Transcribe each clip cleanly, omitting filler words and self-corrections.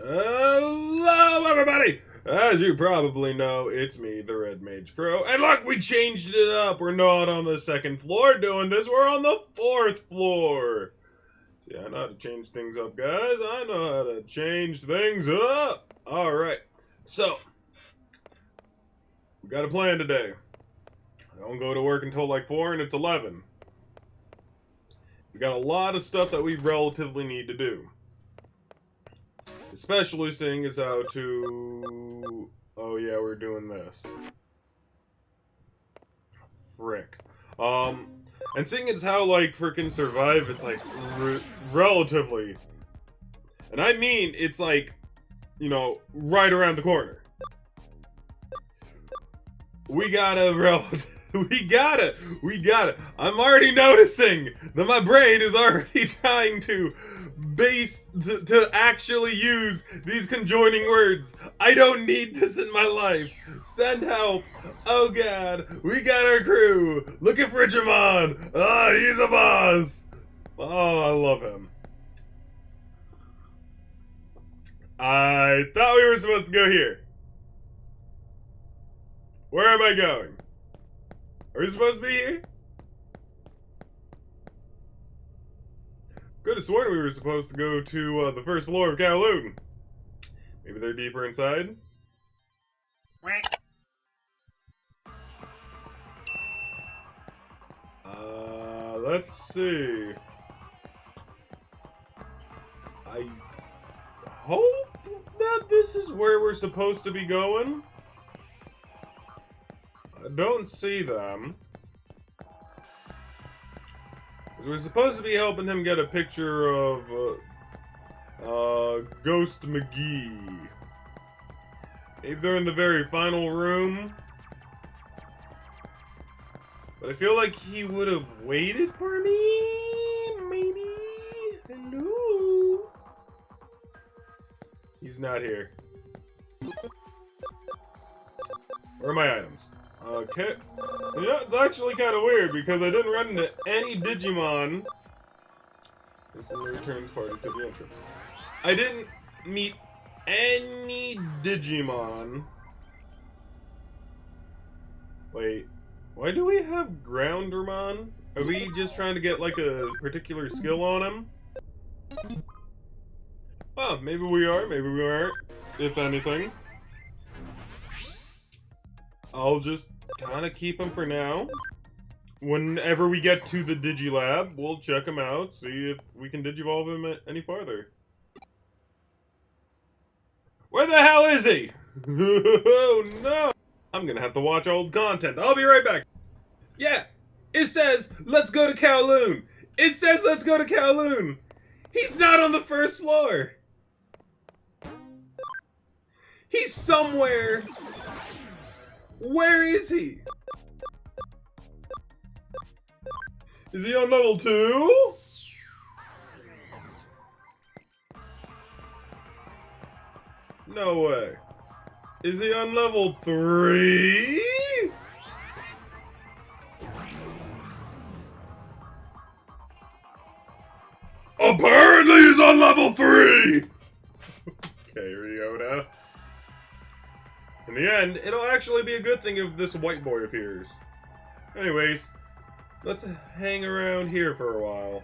Hello, everybody! As you probably know, it's me, TheRedMageKro. And look, we changed it up. We're not on the second floor doing this. We're on the fourth floor. See, I know how to change things up, guys. I know how to change things up. All right. So, we got a plan today. I don't go to work until like 4, and it's 11. We got a lot of stuff that we relatively need to do. Especially seeing as how to... Oh yeah, we're doing this. Frick. And seeing as how, like, frickin' survive is, like, relatively... And I mean, it's, like, you know, right around the corner. We gotta, we gotta. I'm already noticing that my brain is already trying to to actually use these conjoining words. I don't need this in my life. Send help. Oh god, we got our crew. Looking for Digimon. Oh, he's a boss. Oh, I love him. I thought we were supposed to go here. Where am I going? Are we supposed to be here? Could have sworn we were supposed to go to the first floor of Kowloon. Maybe they're deeper inside? Let's see. I hope that this is where we're supposed to be going. I don't see them. We're supposed to be helping him get a picture of Ghost McGee. Maybe they're in the very final room. But I feel like he would have waited for me. Maybe. Hello. He's not here. Where are my items? Okay. You know, it's actually kind of weird because I didn't run into any Digimon. Instantly returns party to the entrance. I didn't meet any Digimon. Wait, why do we have Groundermon? Are we just trying to get like a particular skill on him? Oh, maybe we are, maybe we aren't, if anything. I'll just kind of keep him for now. Whenever we get to the Digilab, we'll check him out, see if we can Digivolve him any farther. Where the hell is he? Oh no! I'm gonna have to watch old content. I'll be right back. Yeah, it says, let's go to Kowloon. It says, let's go to Kowloon. He's not on the first floor. He's somewhere. Where is he? Is he on level 2? No way. Is he on level 3? Apparently he's on level 3! Okay, Ryota. In the end, it'll actually be a good thing if this white boy appears. Anyways, let's hang around here for a while.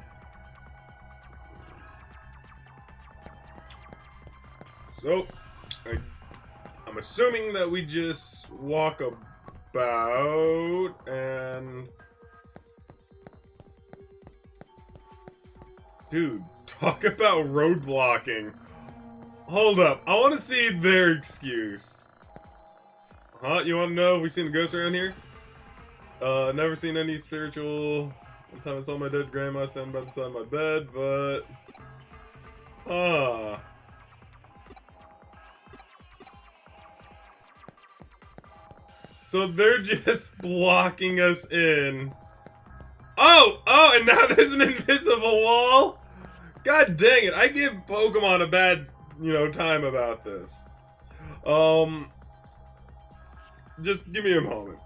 So, I'm assuming that we just walk about and... Dude, talk about roadblocking. Hold up, I want to see their excuse. Huh? You want to know if we've seen a ghost around here? Never seen any spiritual. One time I saw my dead grandma standing by the side of my bed, but... So they're just blocking us in. Oh! Oh, and now there's an invisible wall? God dang it, I give Pokemon a bad, you know, time about this. Just give me a moment.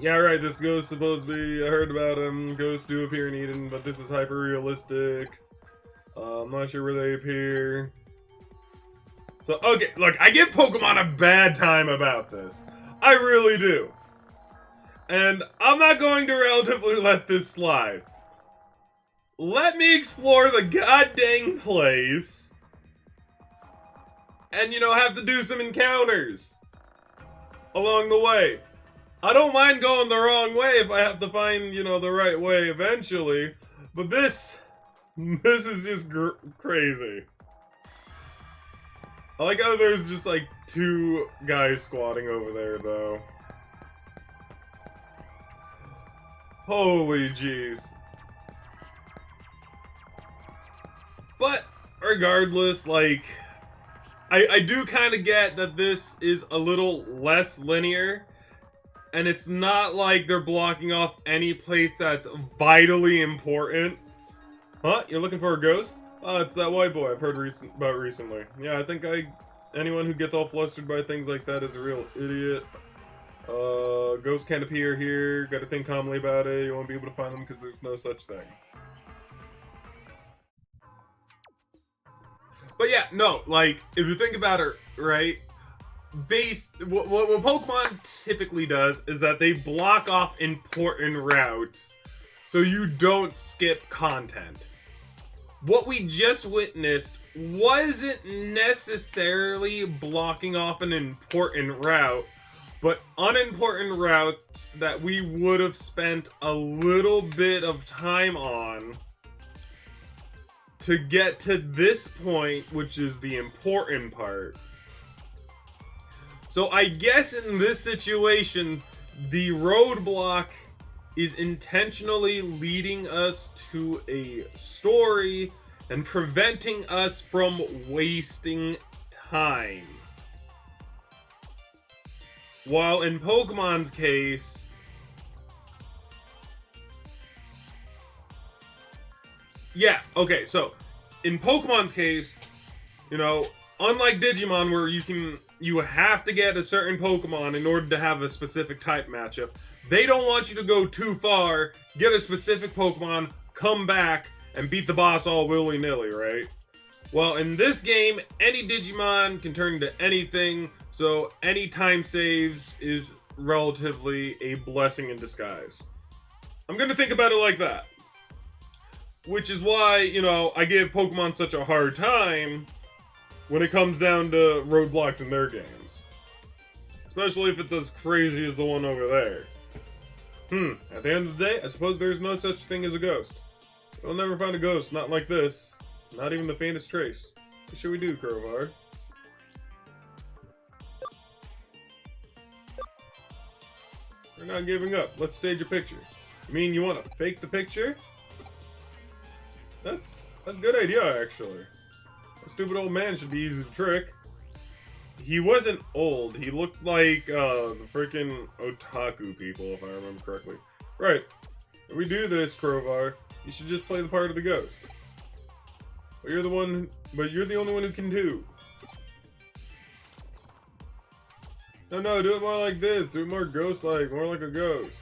Yeah, right, this ghost supposed to be, I heard about him, ghosts do appear in Eden, but this is hyper-realistic. I'm not sure where they appear. So, okay, look, I give Pokemon a bad time about this. I really do. And I'm not going to relatively let this slide. Let me explore the goddamn place. And, you know, have to do some encounters along the way. I don't mind going the wrong way if I have to find, you know, the right way eventually. But this is just crazy. I like how there's just like 2 guys squatting over there, though. Holy jeez. But regardless, like, I do kind of get that this is a little less linear. And it's not like they're blocking off any place that's vitally important. Huh? You're looking for a ghost? Oh, it's that white boy I've heard about recently. Yeah, I think anyone who gets all flustered by things like that is a real idiot. Ghosts can't appear here. Gotta think calmly about it. You won't be able to find them because there's no such thing. But yeah, no, like, if you think about it, right? What Pokemon typically does is that they block off important routes so you don't skip content. What we just witnessed wasn't necessarily blocking off an important route, but unimportant routes that we would have spent a little bit of time on to get to this point, which is the important part. So I guess in this situation, the roadblock is intentionally leading us to a story and preventing us from wasting time. While in Pokemon's case, yeah, okay, so in Pokemon's case, you know, unlike Digimon where you have to get a certain Pokemon in order to have a specific type matchup, they don't want you to go too far, get a specific Pokemon, come back, and beat the boss all willy-nilly, right? Well, in this game, any Digimon can turn into anything, so any time saves is relatively a blessing in disguise. I'm gonna think about it like that. Which is why, you know, I give Pokemon such a hard time when it comes down to roadblocks in their games. Especially if it's as crazy as the one over there. At the end of the day, I suppose there's no such thing as a ghost. You'll never find a ghost, not like this. Not even the faintest trace. What should we do, Crowbar? We're not giving up. Let's stage a picture. You mean you want to fake the picture? That's a good idea, actually. A stupid old man should be easy to trick. He wasn't old. He looked like the freaking otaku people, if I remember correctly. Right. If we do this, Crowbar, you should just play the part of the ghost. But you're the only one who can do. No, do it more like this. Do it more ghost-like, more like a ghost.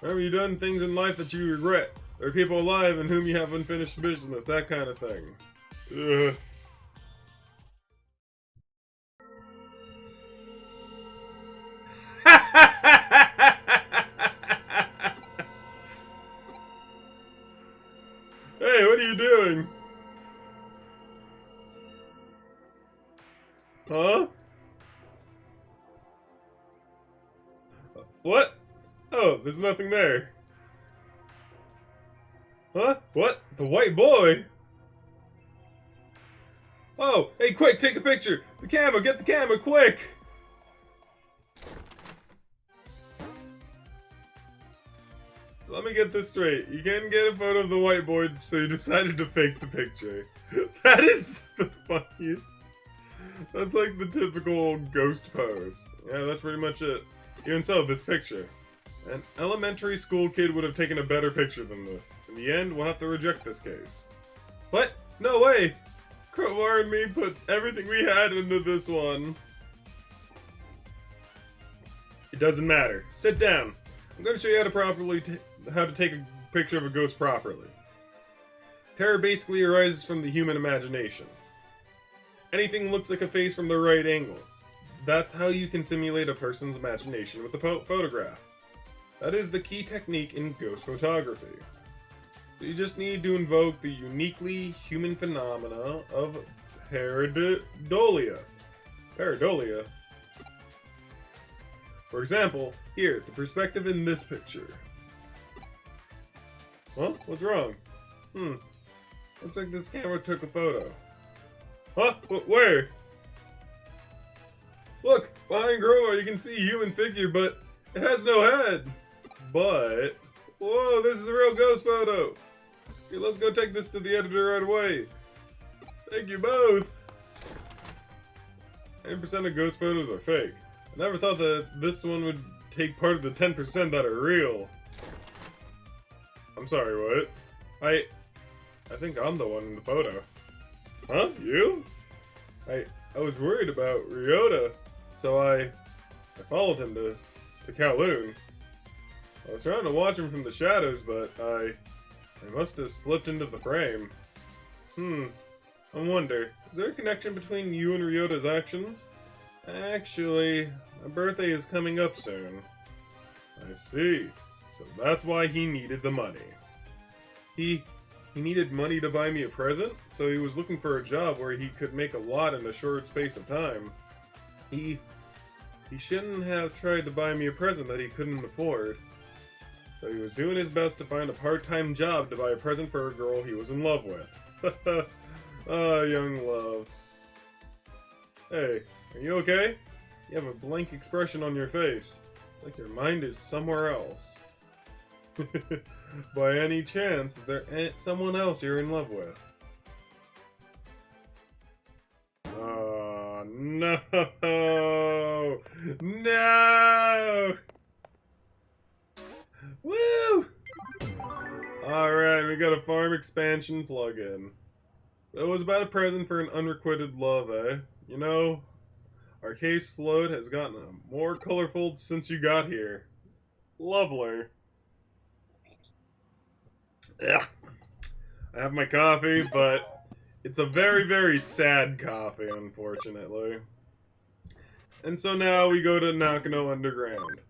Remember, you've done things in life that you regret. There are people alive in whom you have unfinished business, that kind of thing. Ugh. Hey, what are you doing? Huh? What? Oh, there's nothing there. Huh? What? The white boy? Oh, hey, quick, take a picture. The camera, get the camera, quick. Let me get this straight. You can't get a photo of the white boy, so you decided to fake the picture. That is the funniest. That's like the typical ghost pose. Yeah, that's pretty much it. Even so, this picture. An elementary school kid would have taken a better picture than this. In the end, we'll have to reject this case. What? No way! Crowbar and me put everything we had into this one. It doesn't matter. Sit down. I'm going to show you how to take a picture of a ghost properly. Terror basically arises from the human imagination. Anything looks like a face from the right angle. That's how you can simulate a person's imagination with a photograph. That is the key technique in ghost photography. So you just need to invoke the uniquely human phenomena of pareidolia. Pareidolia. For example, here, the perspective in this picture. Huh? What's wrong? Looks like this camera took a photo. Huh? Where? Look, behind Grover you can see a human figure, but it has no head. But, whoa, this is a real ghost photo. Okay, let's go take this to the editor right away. Thank you both. 10% of ghost photos are fake. I never thought that this one would take part of the 10% that are real. I'm sorry, what? I think I'm the one in the photo. Huh? You? I was worried about Ryota, so I followed him to Kowloon. I was trying to watch him from the shadows, but I must have slipped into the frame. I wonder, is there a connection between you and Ryota's actions? Actually, my birthday is coming up soon. I see. So that's why he needed the money. He needed money to buy me a present, so he was looking for a job where he could make a lot in a short space of time. He shouldn't have tried to buy me a present that he couldn't afford. So he was doing his best to find a part-time job to buy a present for a girl he was in love with. Ah, young love. Hey, are you okay? You have a blank expression on your face. Like your mind is somewhere else. By any chance, is there someone else you're in love with? Oh, no! No! Woo! Alright, we got a farm expansion plugin. It was about a present for an unrequited love, eh? You know, our case Sleuth has gotten more colorful since you got here. Lovely. Ugh. I have my coffee, but it's a very, very sad coffee, unfortunately. And so now we go to Nakano Underground.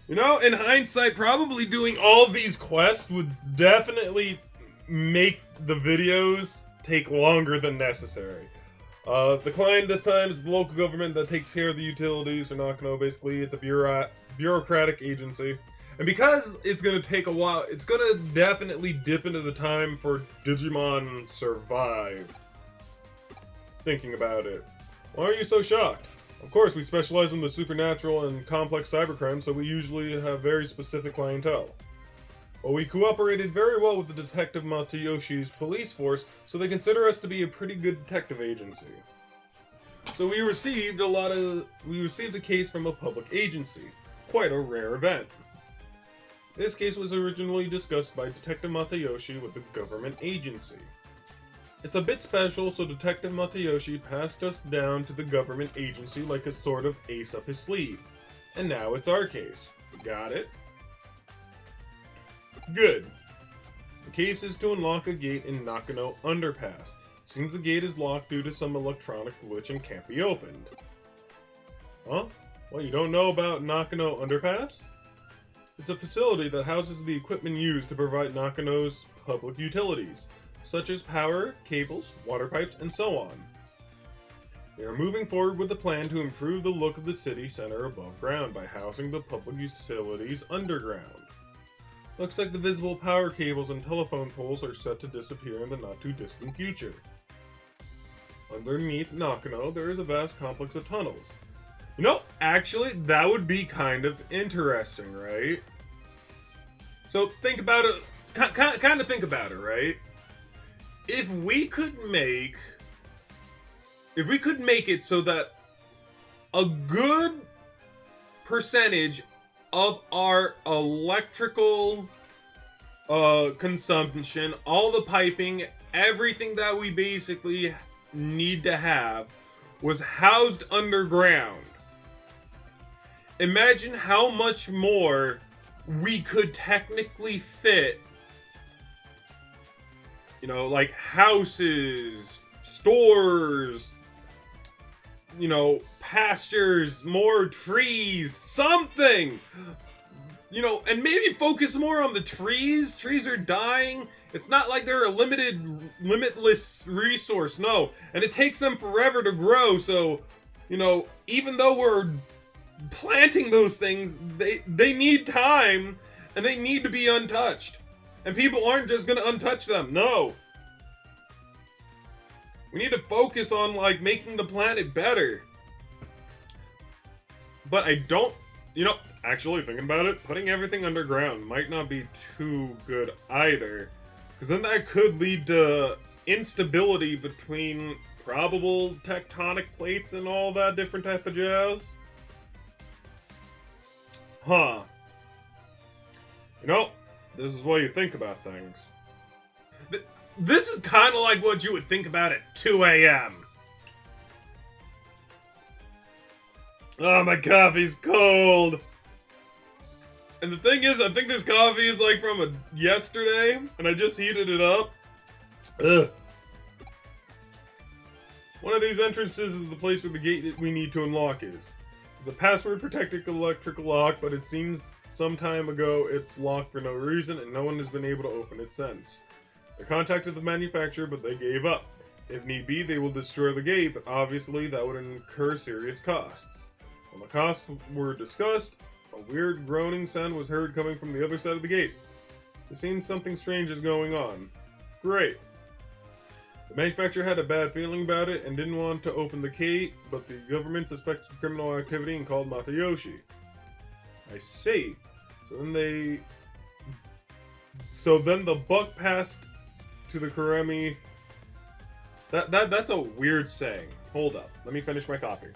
You know, in hindsight, probably doing all these quests would definitely make the videos take longer than necessary. The client this time is the local government that takes care of the utilities for Nakano. Basically, it's a bureaucratic agency. And because it's going to take a while, it's going to definitely dip into the time for Digimon survive. Thinking about it. Why are you so shocked? Of course, we specialize in the supernatural and complex cybercrime, so we usually have very specific clientele. Well, we cooperated very well with the Detective Matayoshi's police force, so they consider us to be a pretty good detective agency. So we received a case from a public agency. Quite a rare event. This case was originally discussed by Detective Matayoshi with the government agency. It's a bit special, so Detective Matayoshi passed us down to the government agency like a sort of ace up his sleeve. And now it's our case. Got it? Good. The case is to unlock a gate in Nakano Underpass. Seems the gate is locked due to some electronic glitch and can't be opened. Huh? Well, you don't know about Nakano Underpass? It's a facility that houses the equipment used to provide Nakano's public utilities, such as power, cables, water pipes, and so on. They are moving forward with a plan to improve the look of the city center above ground by housing the public utilities underground. Looks like the visible power cables and telephone poles are set to disappear in the not-too-distant future. Underneath Nakano, there is a vast complex of tunnels. You know, actually, that would be kind of interesting, right? So think about it, kind of think about it, right? If we could make it so that a good percentage of our electrical consumption, all the piping, everything that we basically need to have was housed underground. Imagine how much more we could technically fit, you know, like houses, stores, you know, pastures, more trees, something, you know, and maybe focus more on the trees. Trees are dying. It's not like they're a limitless resource, no. And it takes them forever to grow, so, you know, even though we're planting those things, they need time, and they need to be untouched. And people aren't just gonna untouch them, no. We need to focus on, like, making the planet better. But I don't, you know, actually thinking about it, putting everything underground might not be too good either. Because then that could lead to instability between probable tectonic plates and all that different type of jazz. Huh. You know, this is what you think about things. This is kind of like what you would think about at 2 a.m. Oh, my coffee's cold. And the thing is, I think this coffee is like from yesterday, and I just heated it up. Ugh. One of these entrances is the place where the gate that we need to unlock is. It's a password-protected electrical lock, but it seems some time ago it's locked for no reason, and no one has been able to open it since. They contacted the manufacturer, but they gave up. If need be, they will destroy the gate, but obviously that would incur serious costs. When the costs were discussed, a weird groaning sound was heard coming from the other side of the gate. It seems something strange is going on. Great. The manufacturer had a bad feeling about it and didn't want to open the gate, but the government suspected criminal activity and called Matayoshi. I see. So then the buck passed to the Kuremi. That's a weird saying. Hold up. Let me finish my coffee.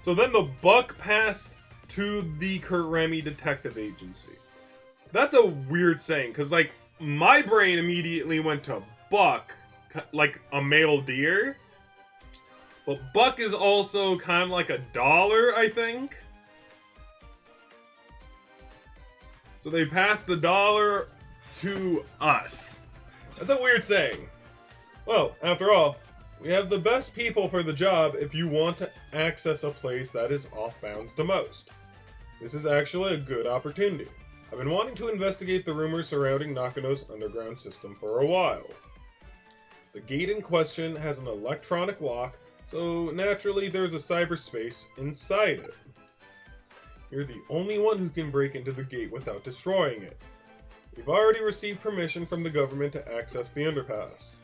So then the buck passed to the Kuremi Detective Agency. That's a weird saying, because, like, my brain immediately went to buck, like a male deer. But buck is also kind of like a dollar, I think. So they passed the dollar to us. That's a weird saying. Well, after all, we have the best people for the job if you want to access a place that is off bounds to most. This is actually a good opportunity. I've been wanting to investigate the rumors surrounding Nakano's underground system for a while. The gate in question has an electronic lock, so naturally there's a cyberspace inside it. You're the only one who can break into the gate without destroying it. We've already received permission from the government to access the underpass.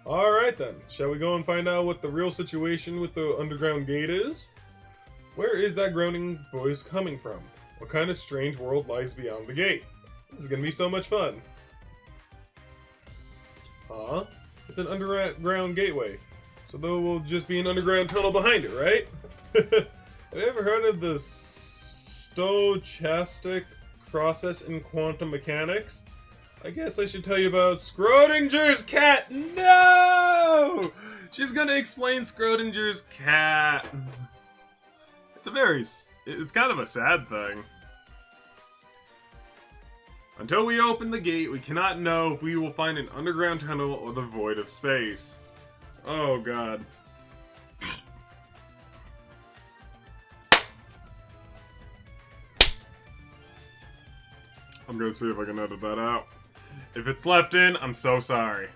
Alright then, shall we go and find out what the real situation with the underground gate is? Where is that groaning voice coming from? What kind of strange world lies beyond the gate? This is gonna be so much fun. Huh? It's an underground gateway. So there will just be an underground tunnel behind it, right? Have you ever heard of the stochastic process in quantum mechanics? I guess I should tell you about Schrodinger's cat. No! She's gonna explain Schrodinger's cat. It's kind of a sad thing. Until we open the gate, we cannot know if we will find an underground tunnel or the void of space. Oh god. I'm gonna see if I can edit that out. If it's left in, I'm so sorry.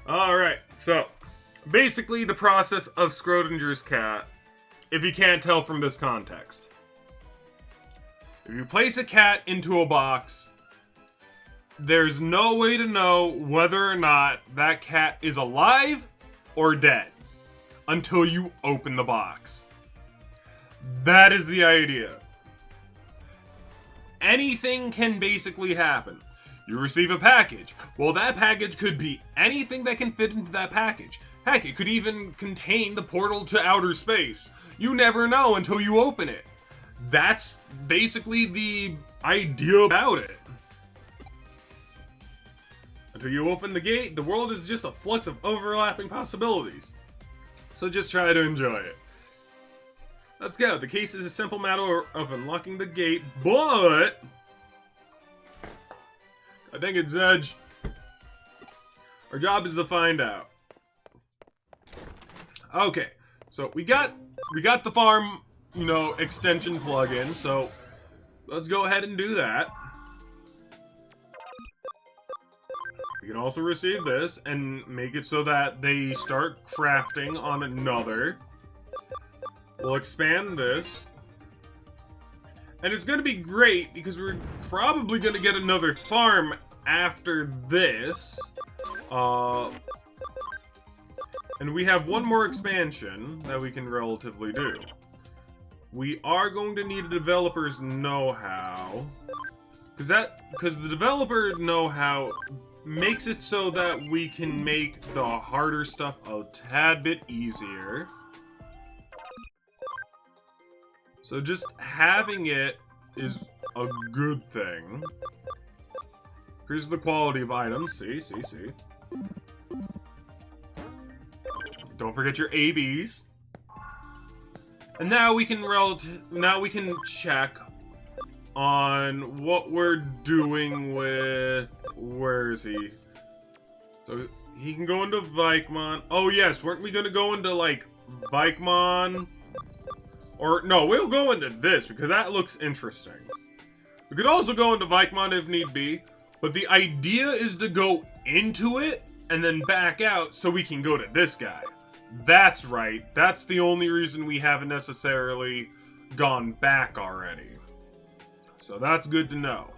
Alright, so basically the process of Schrodinger's cat, if you can't tell from this context. If you place a cat into a box, there's no way to know whether or not that cat is alive or dead until you open the box. That is the idea. Anything can basically happen. You receive a package. Well, that package could be anything that can fit into that package. Heck, it could even contain the portal to outer space. You never know until you open it. That's basically the idea about it. Until you open the gate, the world is just a flux of overlapping possibilities. So just try to enjoy it. Let's go. The case is a simple matter of unlocking the gate, but... God dang it, Zedge. Our job is to find out. Okay, so we got the farm, you know, extension plugin, so let's go ahead and do that. We can also receive this and make it so that they start crafting on another. We'll expand this. And it's going to be great because we're probably going to get another farm after this. And we have one more expansion that we can relatively do. We are going to need a developer's know-how. Because the developer know-how makes it so that we can make the harder stuff a tad bit easier. So just having it is a good thing. Here's the quality of items. See. Don't forget your ABs. And now we can check on what we're doing with... Where is he? So he can go into Vikemon. Oh yes, weren't we gonna go into like Vikemon? Or no, we'll go into this because that looks interesting. We could also go into Vikemon if need be, but the idea is to go into it and then back out so we can go to this guy. That's right. That's the only reason we haven't necessarily gone back already. So that's good to know.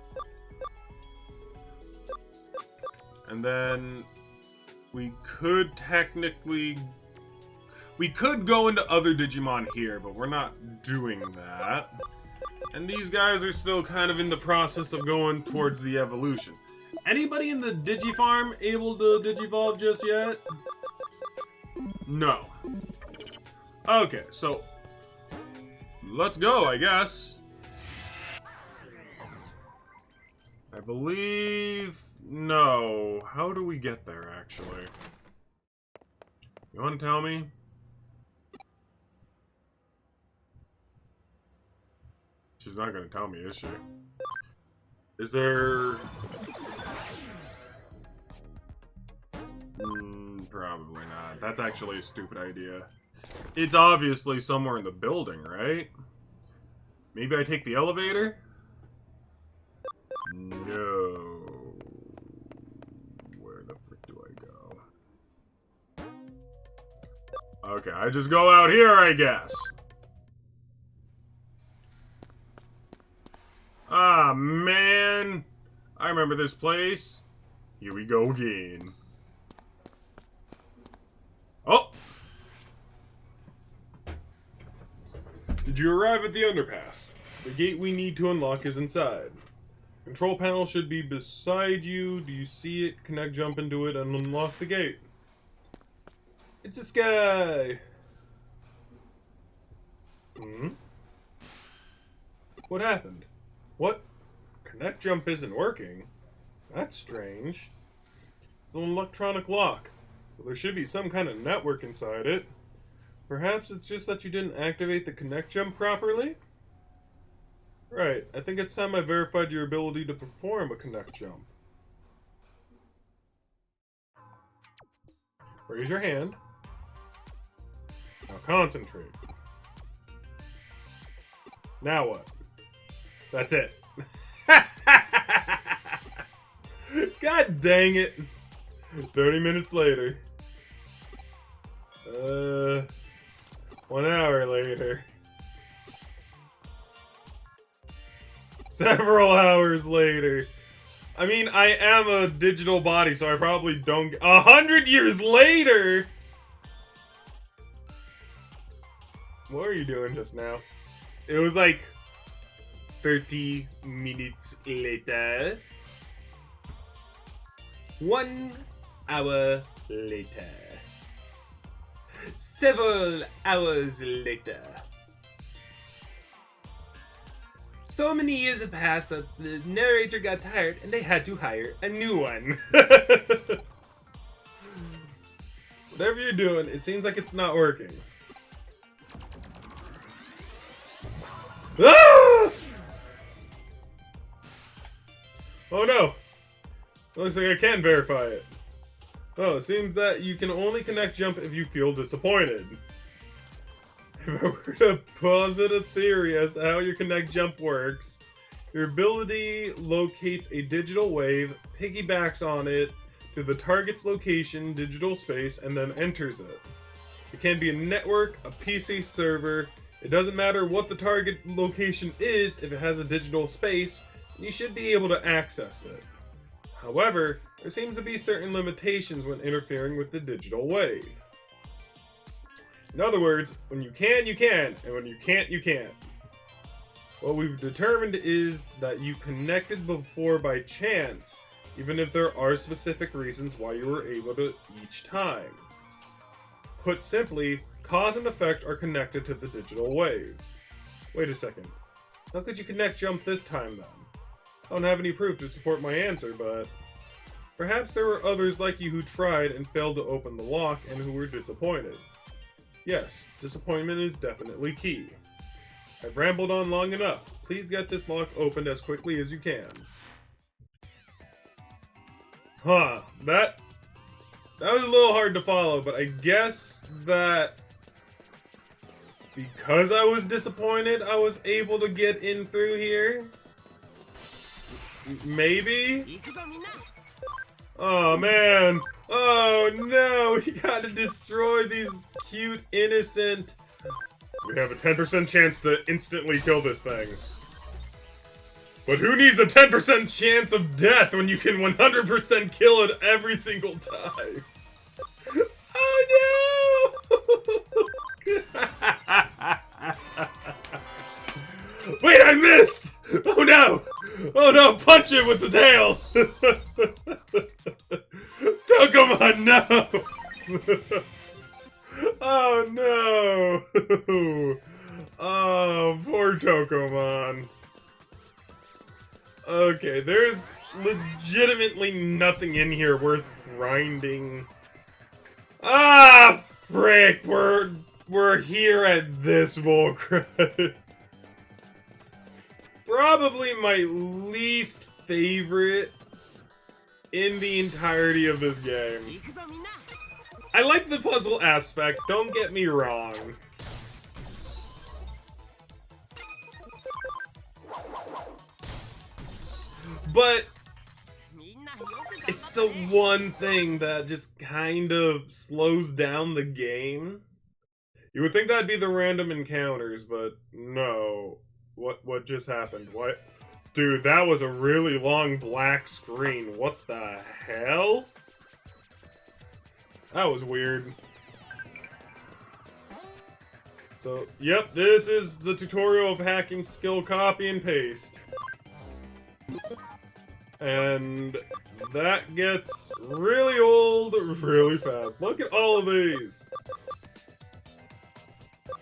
And then we could technically... We could go into other Digimon here, but we're not doing that. And these guys are still kind of in the process of going towards the evolution. Anybody in the Digifarm able to Digivolve just yet? No. Okay, so let's go, I guess. I believe... No. How do we get there, actually? You want to tell me? She's not going to tell me, is she? Is there... Probably not. That's actually a stupid idea. It's obviously somewhere in the building, right? Maybe I take the elevator? No. Where the frick do I go? Okay, I just go out here, I guess. Ah, man. I remember this place. Here we go again. Oh! Did you arrive at the underpass? The gate we need to unlock is inside. Control panel should be beside you. Do you see it? Connect, jump into it, and unlock the gate. It's a sky! What happened? What? Connect jump isn't working? That's strange. It's an electronic lock, so there should be some kind of network inside it. Perhaps it's just that you didn't activate the connect jump properly? Right, I think it's time I verified your ability to perform a connect jump. Raise your hand. Now concentrate. Now what? That's it. God dang it. 30 minutes later. 1 hour later. Several hours later. I mean, I am a digital body, so I probably don't... 100 years later! What were you doing just now? It was like 30 minutes later. 1 hour later. Several hours later. So many years have passed that the narrator got tired and they had to hire a new one. Whatever you're doing, it seems like it's not working. Ah! Oh no! Looks like I can verify it. Oh, it seems that you can only connect jump if you feel disappointed. If I were to posit a theory as to how your connect jump works, your ability locates a digital wave, piggybacks on it to the target's location, digital space, and then enters it. It can be a network, a PC server. It doesn't matter what the target location is if it has a digital space, you should be able to access it. However, there seems to be certain limitations when interfering with the digital wave. In other words, when you can, you can, and when you can't, you can't. What we've determined is that you connected before by chance, even if there are specific reasons why you were able to each time. Put simply, cause and effect are connected to the digital waves. Wait a second. How could you connect jump this time then? I don't have any proof to support my answer, but perhaps there were others like you who tried and failed to open the lock and who were disappointed. Yes, disappointment is definitely key. I've rambled on long enough. Please get this lock opened as quickly as you can. Huh, that was a little hard to follow, but I guess that because I was disappointed, I was able to get in through here? Maybe? Oh man! Oh no! We gotta destroy these cute, innocent... We have a 10% chance to instantly kill this thing. But who needs a 10% chance of death when you can 100% kill it every single time? Oh no! Wait, I missed! Oh no! Oh no, punch it with the tail! Pokemon, no! Oh no! Oh, poor Tokomon. Okay, there's legitimately nothing in here worth grinding. Ah, frick! We're here at this bullcrud. Probably my least favorite in the entirety of this game. I like the puzzle aspect, don't get me wrong. But it's the one thing that just kind of slows down the game. You would think that'd be the random encounters, but no. What just happened? What? Dude, that was a really long black screen. What the hell? That was weird. So, yep, this is the tutorial of hacking skill copy and paste. And that gets really old really fast. Look at all of these.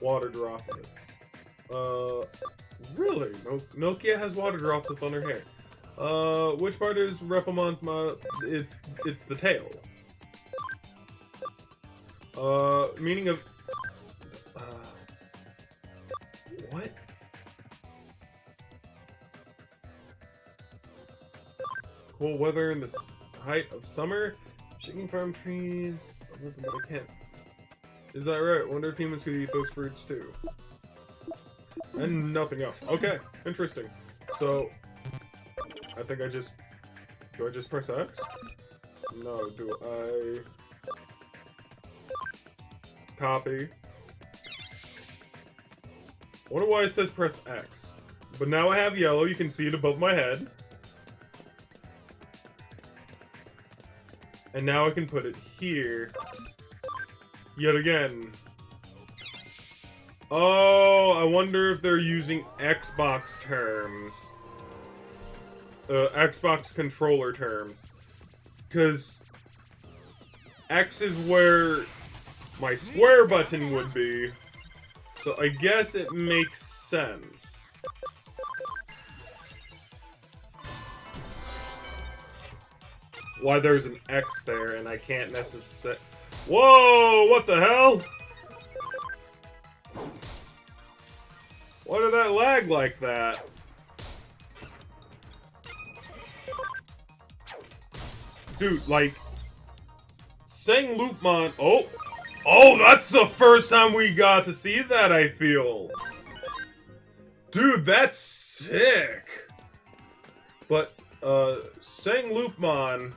Water droplets. Really? Nokia has water droplets on her hair. Which part is Repomon's it's the tail. Meaning of... what? Cool weather in the height of summer. Shaking farm trees. But I can't. Is that right? I wonder if humans could eat those fruits too. And nothing else. Okay, interesting. So, I think I just... Do I just press X? No, do I... Copy. I wonder why it says press X. But now I have yellow, you can see it above my head. And now I can put it here. Yet again. Oh, I wonder if they're using Xbox terms. Xbox controller terms. Because X is where my square button would be. So I guess it makes sense. Why there's an X there and I can't necessarily... Whoa! What the hell? Why did that lag like that? Dude, like, saying Loopmon. Oh, that's the first time we got to see that, I feel. Dude, that's sick. But, saying Loopmon,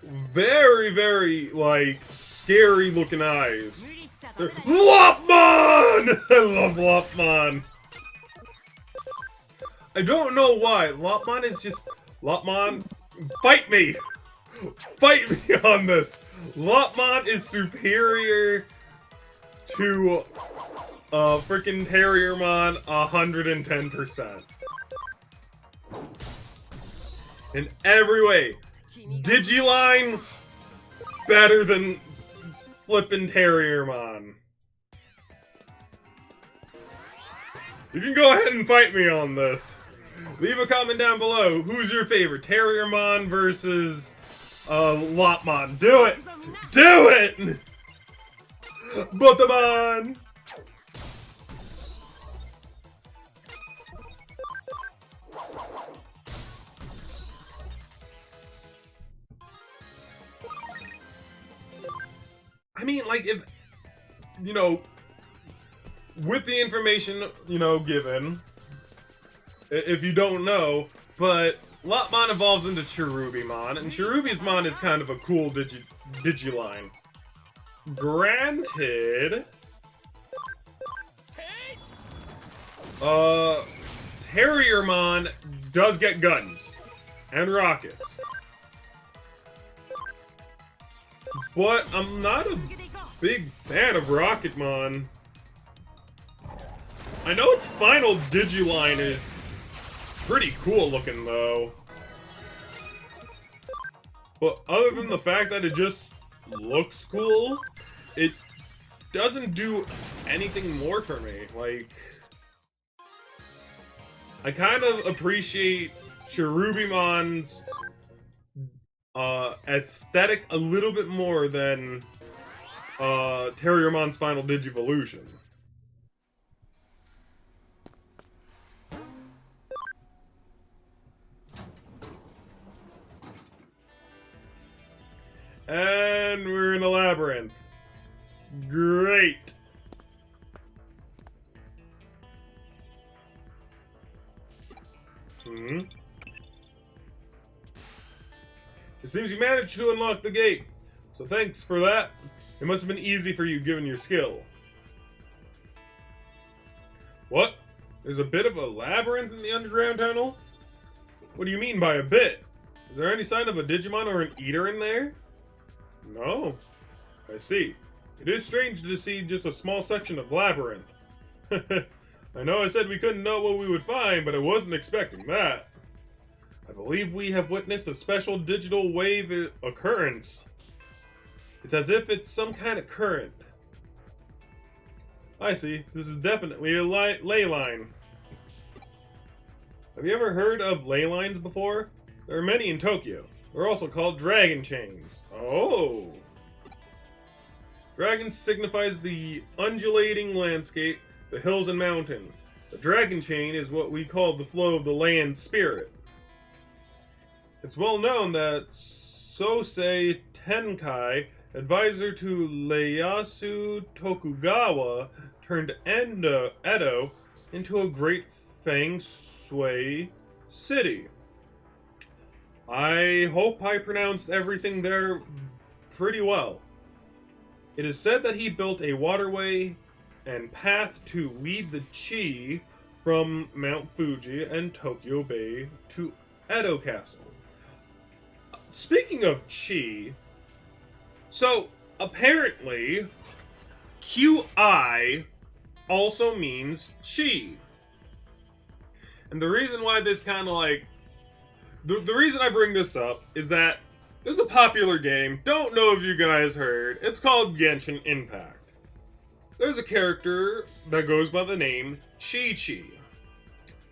very, very, like, scary looking eyes. Lopmon! I love Lopmon. I don't know why. Lopmon is just... Lopmon, fight me! Fight me on this! Lopmon is superior to freaking Terriermon 110%. In every way. Digiline, better than flippin' Terriermon. You can go ahead and fight me on this. Leave a comment down below. Who's your favorite? Terriermon versus Lopmon. Do it! Do it! Botamon! I mean, like, if, you know, with the information, you know, given, if you don't know, but Lopmon evolves into Cherubimon, and Cherubimon is kind of a cool Digiline. Granted, Terriermon does get guns and rockets. But I'm not a big fan of Rocketmon. I know its final Digiline is pretty cool looking though. But other than the fact that it just looks cool, it doesn't do anything more for me. Like, I kind of appreciate Cherubimon's aesthetic a little bit more than Terriermon's final Digivolution. And we're in a labyrinth. Great. It seems you managed to unlock the gate, so thanks for that. It must have been easy for you given your skill. What? There's a bit of a labyrinth in the underground tunnel? What do you mean by a bit? Is there any sign of a Digimon or an Eater in there? No. I see. It is strange to see just a small section of labyrinth. I know I said we couldn't know what we would find, but I wasn't expecting that. I believe we have witnessed a special digital wave occurrence. It's as if it's some kind of current. I see. This is definitely a ley line. Have you ever heard of ley lines before? There are many in Tokyo. They're also called dragon chains. Oh! Dragon signifies the undulating landscape, the hills and mountain. The dragon chain is what we call the flow of the land spirit. It's well known that Sosei Tenkai, advisor to Ieyasu Tokugawa, turned Edo into a great feng shui city. I hope I pronounced everything there pretty well. It is said that he built a waterway and path to lead the Chi from Mount Fuji and Tokyo Bay to Edo Castle. Speaking of Chi, so apparently QI also means Chi. And the reason why this kind of like... The reason I bring this up is that there's a popular game, don't know if you guys heard, it's called Genshin Impact. There's a character that goes by the name Chi-Chi.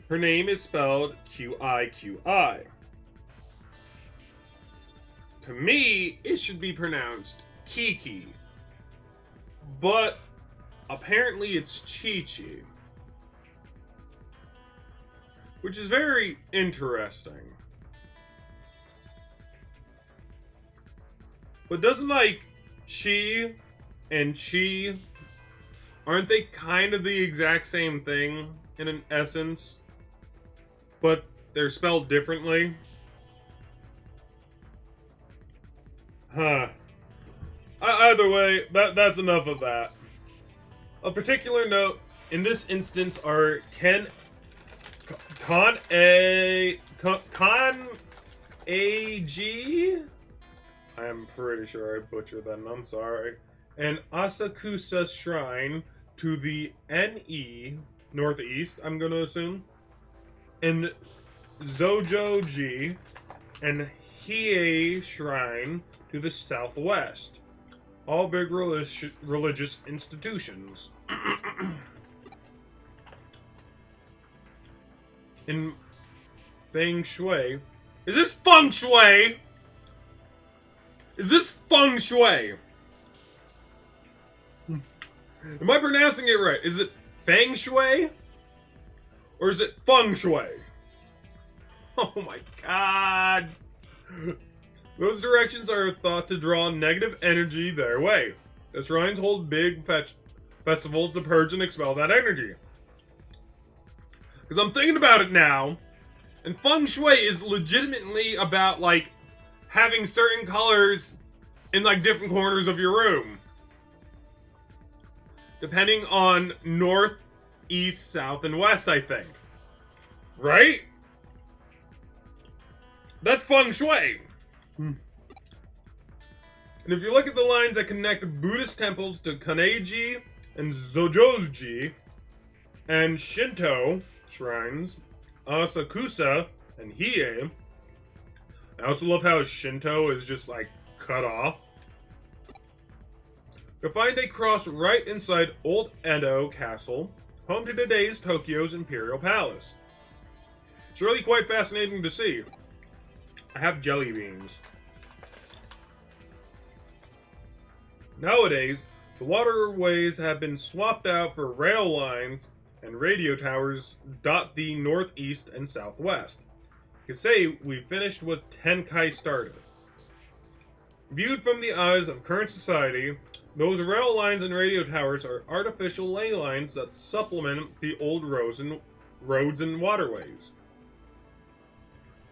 Her name is spelled Q-I-Q-I. To me, it should be pronounced Kiki. But apparently it's Chi-Chi. which is very interesting. But doesn't, like, chi and chi, aren't they kind of the exact same thing in an essence? But they're spelled differently? Huh. Either way, that's enough of that. Of particular note, in this instance, are Con A G? I am pretty sure I butchered that, and I'm sorry. And Asakusa Shrine to the NE, Northeast, I'm gonna assume. And Zojoji and Hiei Shrine to the Southwest. All big religious institutions. In Feng Shui. Is this Feng Shui? Is this Feng Shui? Am I pronouncing it right? Is it Feng Shui? Or is it Feng Shui? Oh my god. Those directions are thought to draw negative energy their way. The shrines hold big festivals to purge and expel that energy. Because I'm thinking about it now, and Feng Shui is legitimately about, like, having certain colors in, like, different corners of your room. Depending on north, east, south, and west, I think. Right? That's Feng Shui. And if you look at the lines that connect Buddhist temples to Kaneji and Zojoji, and Shinto shrines, Asakusa and Hiei, I also love how Shinto is just, like, cut off. You'll find they cross right inside Old Edo Castle, home to today's Tokyo's Imperial Palace. It's really quite fascinating to see. I have jelly beans. Nowadays, the waterways have been swapped out for rail lines, and radio towers dot the northeast and southwest. You could say we finished what Tenkai started. Viewed from the eyes of current society, those rail lines and radio towers are artificial ley lines that supplement the old roads and waterways.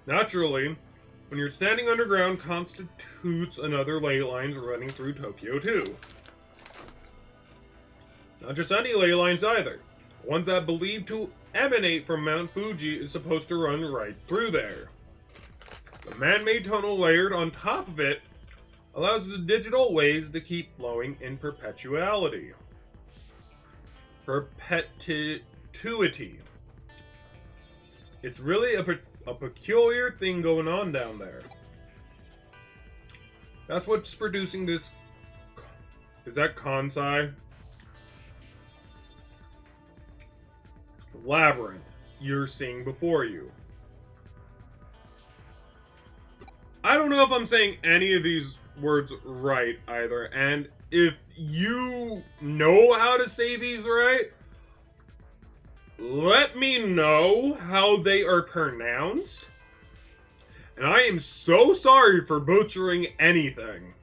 Naturally, when you're standing underground constitutes another ley lines running through Tokyo too. Not just any ley lines either. Ones that believed to emanate from Mount Fuji is supposed to run right through there. The man-made tunnel layered on top of it allows the digital waves to keep flowing in perpetuality. Perpetuity. It's really a peculiar thing going on down there. That's what's producing this. Is that Kansai? Labyrinth you're seeing before you. I don't know if I'm saying any of these words right either, and if you know how to say these right, let me know how they are pronounced. And I am so sorry for butchering anything.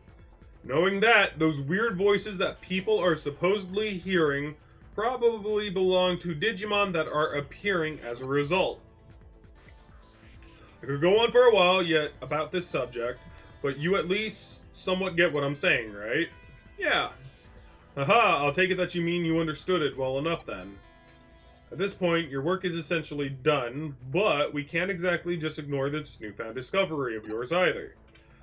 Knowing that those weird voices that people are supposedly hearing probably belong to Digimon that are appearing as a result. I could go on for a while yet about this subject, but you at least somewhat get what I'm saying, right? Yeah. Haha, I'll take it that you mean you understood it well enough then. At this point, your work is essentially done, but we can't exactly just ignore this newfound discovery of yours either.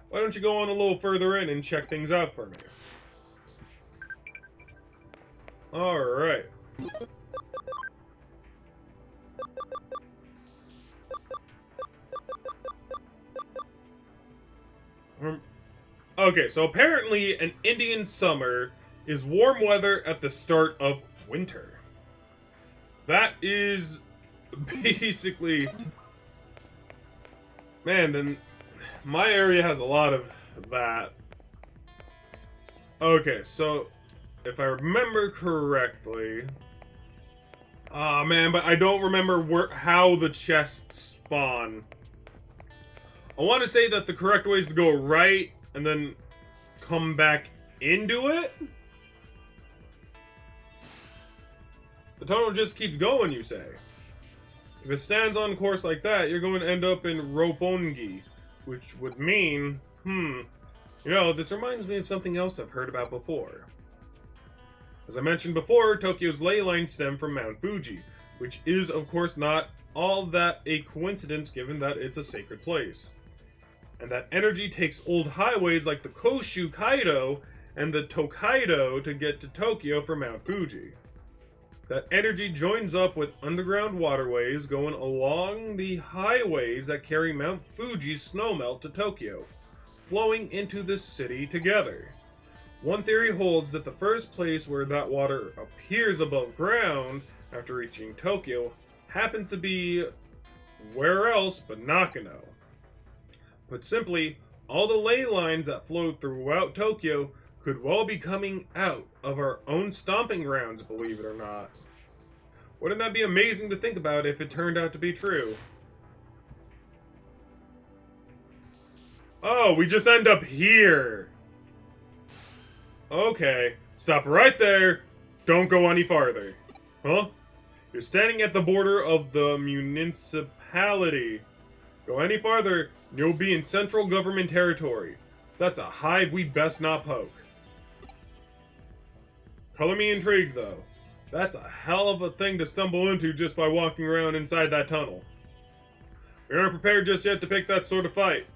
Why don't you go on a little further in and check things out for me? Alright. Okay, so apparently an Indian summer is warm weather at the start of winter. That is basically... Man, then my area has a lot of that. Okay, so if I remember correctly... Ah, man, but I don't remember how the chests spawn. I want to say that the correct way is to go right and then come back into it? The tunnel just keeps going, you say? If it stands on course like that, you're going to end up in Roppongi, which would mean, you know, this reminds me of something else I've heard about before. As I mentioned before, Tokyo's ley lines stem from Mount Fuji, which is, of course, not all that a coincidence given that it's a sacred place. And that energy takes old highways like the Koshu Kaido and the Tokaido to get to Tokyo from Mount Fuji. That energy joins up with underground waterways going along the highways that carry Mount Fuji's snowmelt to Tokyo, flowing into the city together. One theory holds that the first place where that water appears above ground after reaching Tokyo happens to be where else but Nakano. Put simply, all the ley lines that flow throughout Tokyo could well be coming out of our own stomping grounds, believe it or not. Wouldn't that be amazing to think about if it turned out to be true? Oh, we just end up here. Okay, stop right there. Don't go any farther. Huh? You're standing at the border of the municipality. Go any farther, and you'll be in central government territory. That's a hive we best not poke. Color me intrigued, though. That's a hell of a thing to stumble into just by walking around inside that tunnel. We aren't prepared just yet to pick that sort of fight.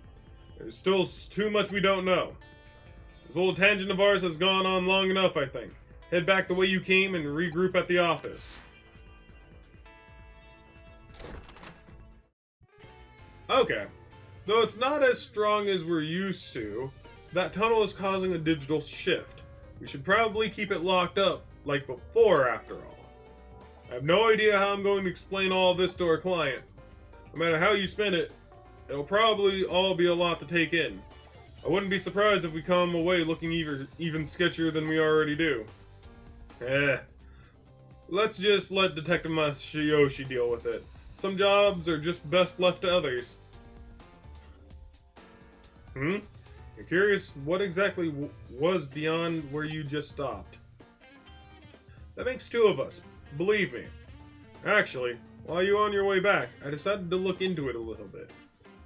There's still too much we don't know. This old tangent of ours has gone on long enough, I think. Head back the way you came and regroup at the office. Okay. Though it's not as strong as we're used to, that tunnel is causing a digital shift. We should probably keep it locked up, like before, after all. I have no idea how I'm going to explain all this to our client. No matter how you spin it, it'll probably all be a lot to take in. I wouldn't be surprised if we come away looking even sketchier than we already do. Let's just let Detective Masayoshi deal with it. Some jobs are just best left to others. You're curious what exactly was beyond where you just stopped? That makes two of us, believe me. Actually, while you were on your way back, I decided to look into it a little bit.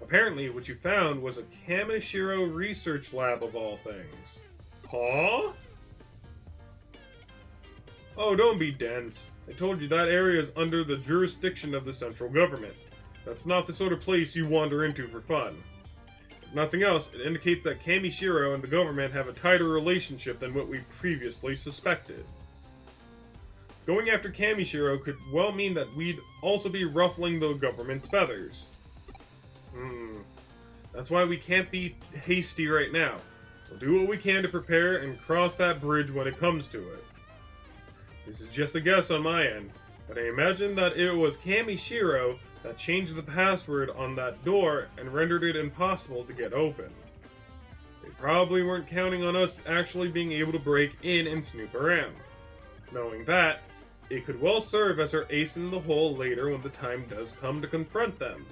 Apparently, what you found was a Kamishiro research lab of all things. Huh? Oh, don't be dense. I told you that area is under the jurisdiction of the central government. That's not the sort of place you wander into for fun. If nothing else, it indicates that Kamishiro and the government have a tighter relationship than what we previously suspected. Going after Kamishiro could well mean that we'd also be ruffling the government's feathers. That's why we can't be hasty right now. We'll do what we can to prepare and cross that bridge when it comes to it. This is just a guess on my end, but I imagine that it was Kamishiro that changed the password on that door and rendered it impossible to get open. They probably weren't counting on us actually being able to break in and snoop around. Knowing that, it could well serve as our ace in the hole later when the time does come to confront them,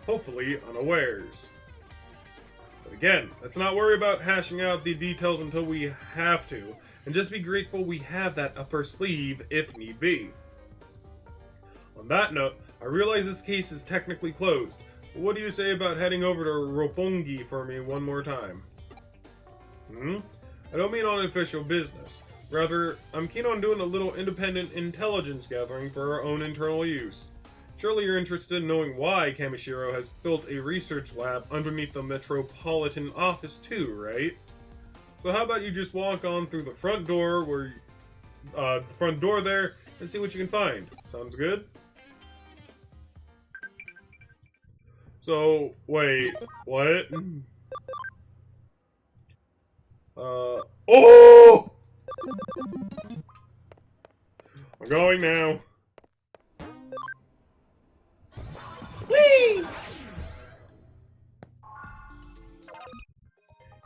hopefully unawares. But again, let's not worry about hashing out the details until we have to, and just be grateful we have that up our sleeve if need be. On that note, I realize this case is technically closed, but what do you say about heading over to Roppongi for me one more time? I don't mean on official business. Rather, I'm keen on doing a little independent intelligence gathering for our own internal use. Surely you're interested in knowing why Kamishiro has built a research lab underneath the Metropolitan Office too, right? So how about you just walk on through the front door there and see what you can find. Sounds good? So, wait, what? Oh! I'm going now. Whee!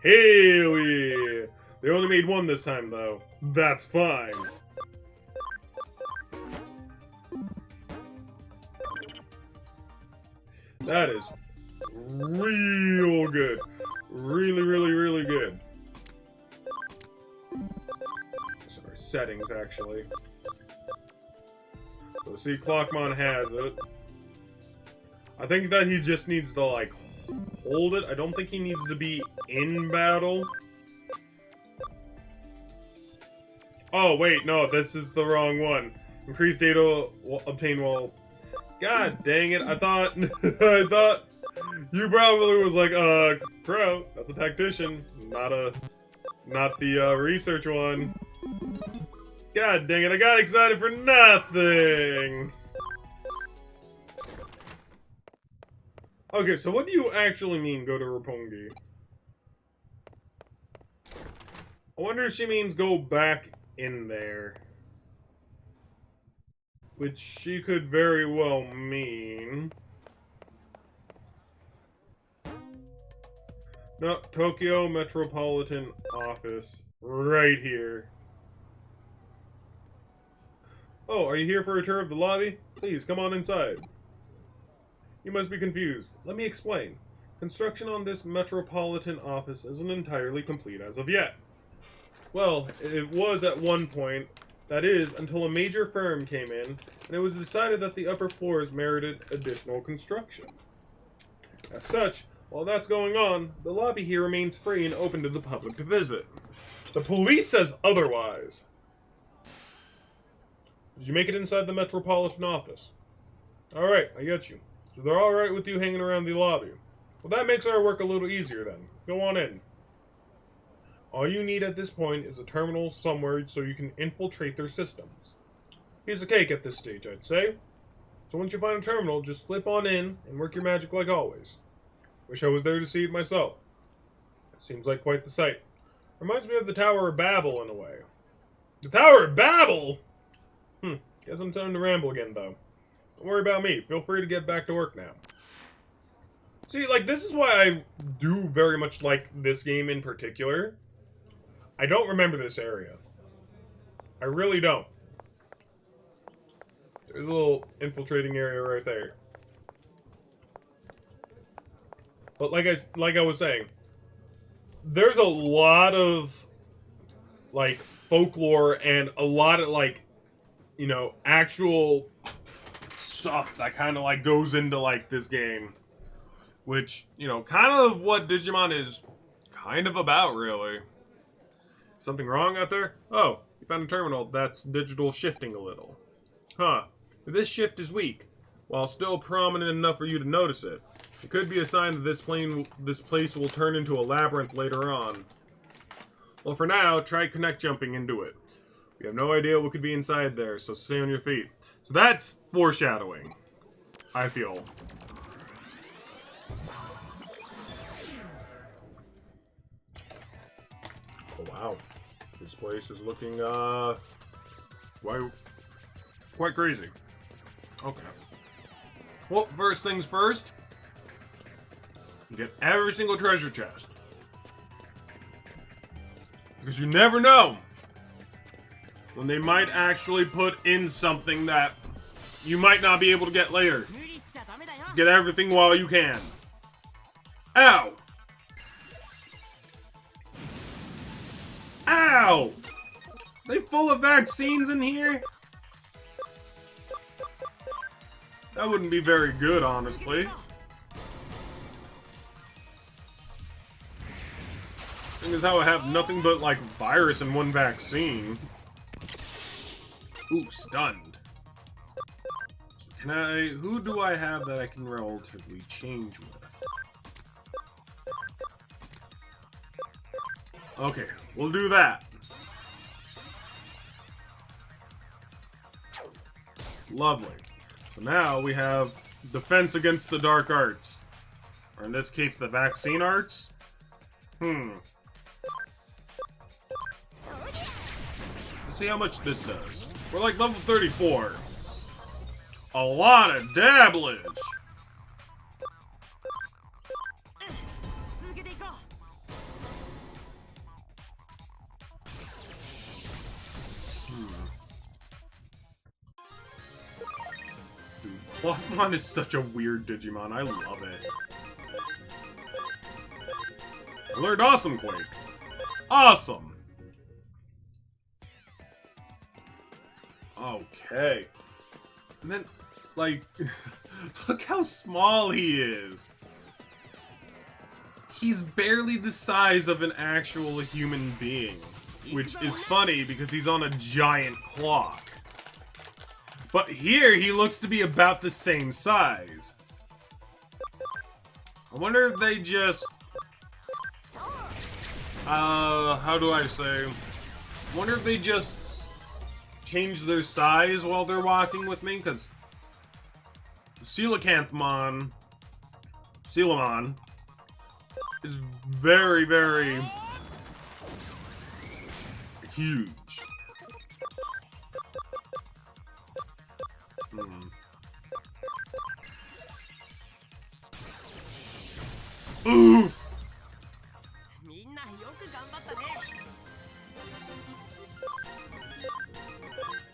Haley! They only made one this time, though. That's fine. That is real good. Really, really, really good. Sorry, settings, actually. So, see, Clockmon has it. I think that he just needs to, like, hold it. I don't think he needs to be in battle. Oh, wait, no, this is the wrong one. Increased data obtained while... God dang it, I thought... I thought you probably was like, Crow, that's a tactician, not the research one. God dang it, I got excited for nothing! Okay, so what do you actually mean, go to Roppongi? I wonder if she means go back in there. Which she could very well mean. No, Tokyo Metropolitan Office. Right here. Oh, are you here for a tour of the lobby? Please, come on inside. You must be confused. Let me explain. Construction on this Metropolitan Office isn't entirely complete as of yet. Well, it was at one point. That is, until a major firm came in, and it was decided that the upper floors merited additional construction. As such, while that's going on, the lobby here remains free and open to the public to visit. The police says otherwise. Did you make it inside the Metropolitan Office? Alright, I get you. So they're alright with you hanging around the lobby. Well, that makes our work a little easier then. Go on in. All you need at this point is a terminal somewhere so you can infiltrate their systems. Piece of cake at this stage, I'd say. So once you find a terminal, just slip on in and work your magic like always. Wish I was there to see it myself. Seems like quite the sight. Reminds me of the Tower of Babel in a way. The Tower of Babel?! Guess I'm time to ramble again, though. Don't worry about me. Feel free to get back to work now. See, like, this is why I do very much like this game in particular. I don't remember this area. I really don't. There's a little infiltrating area right there. But like I was saying, there's a lot of, like, folklore and a lot of, like, you know, actual stuff that kind of, like, goes into, like, this game. Which, you know, kind of what Digimon is kind of about, really. Something wrong out there? Oh, you found a terminal that's digital shifting a little. Huh. This shift is weak, while still prominent enough for you to notice it. It could be a sign that this place will turn into a labyrinth later on. Well, for now, try connect jumping into it. We have no idea what could be inside there, so stay on your feet. So that's foreshadowing, I feel. Oh, wow. This place is looking, quite crazy. Okay. Well, first things first. You get every single treasure chest. Because you never know when they might actually put in something that you might not be able to get later. Get everything while you can. Ow! Ow! They full of vaccines in here? That wouldn't be very good, honestly. Thing is how I have nothing but, like, virus in one vaccine. Ooh, stunned. Who do I have that I can relatively change with? Okay, we'll do that. Lovely. So now we have defense against the dark arts. Or in this case, the vaccine arts. Let's see how much this does. We're like level 34. A lot of dabblage. Slothmon is such a weird Digimon. I love it. I learned Awesome Quake. Awesome! Okay. And then, like, look how small he is. He's barely the size of an actual human being. Which is funny because he's on a giant clock. But here, he looks to be about the same size. I wonder if they just... how do I say? I wonder if they just change their size while they're walking with me, because Coelacanthmon is very, very huge. Oof!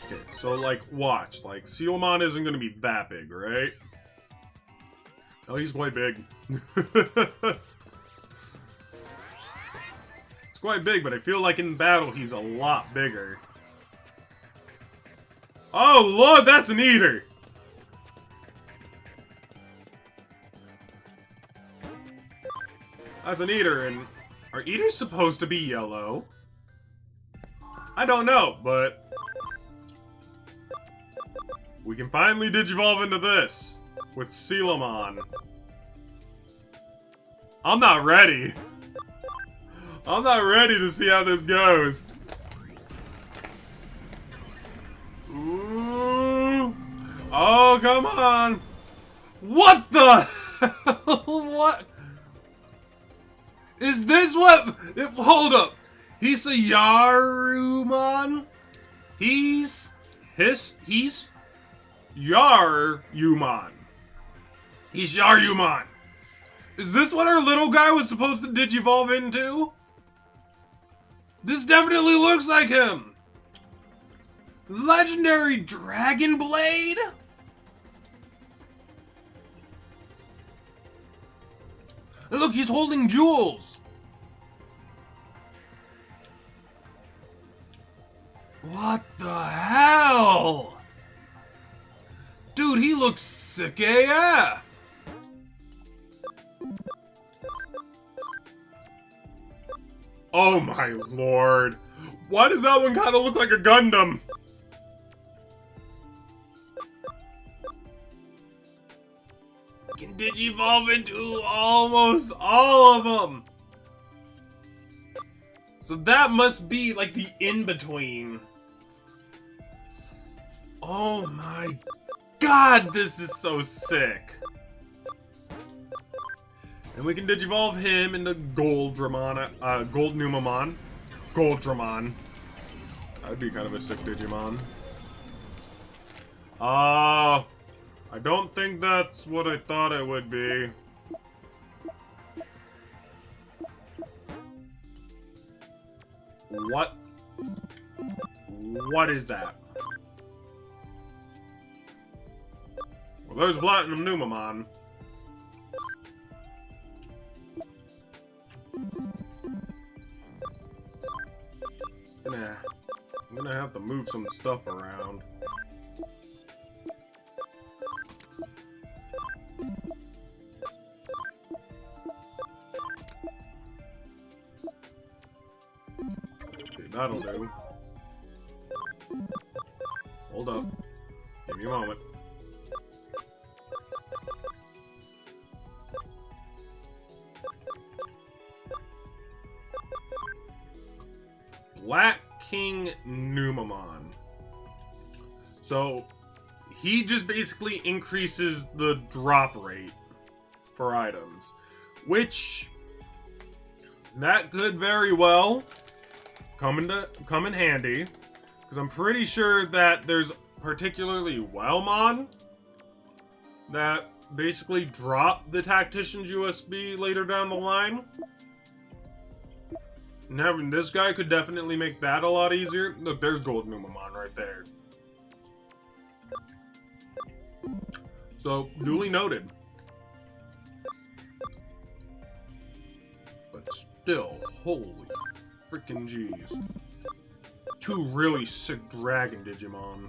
Okay, so, like, watch. Like, Coelacanthmon isn't gonna be that big, right? Oh, he's quite big. It's quite big, but I feel like in battle he's a lot bigger. Oh, Lord, that's an eater! That's an eater, and are eaters supposed to be yellow? I don't know, but we can finally digivolve into this with Coelacanthmon. I'm not ready. I'm not ready to see how this goes. Ooh. Oh, come on. What the hell? What? Is this what? Hold up. He's a Yarumon? He's Yarumon. He's Yarumon. Is this what our little guy was supposed to digivolve into? This definitely looks like him. Legendary Dragon Blade? And look, he's holding jewels. What the hell? Dude, he looks sick AF. Oh my lord. Why does that one kind of look like a Gundam? I can digivolve into almost all of them. So that must be like the in-between. Oh my god, this is so sick. And we can digivolve him into Goldramon, Goldnumamon. Goldramon. That'd be kind of a sick Digimon. I don't think that's what I thought it would be. What? What is that? Well, there's Platinum Numamon. I'm gonna have to move some stuff around. Okay, that'll do. Hold up. Give me a moment. Black King Numamon. So, he just basically increases the drop rate for items. Which, that could very well come in handy. Because I'm pretty sure that there's particularly Wellmon that basically drop the Tactician's USB later down the line. And having this guy could definitely make that a lot easier. Look, there's Gold Numamon right there. So, duly noted. But still, holy freaking jeez. 2 really sick dragon Digimon.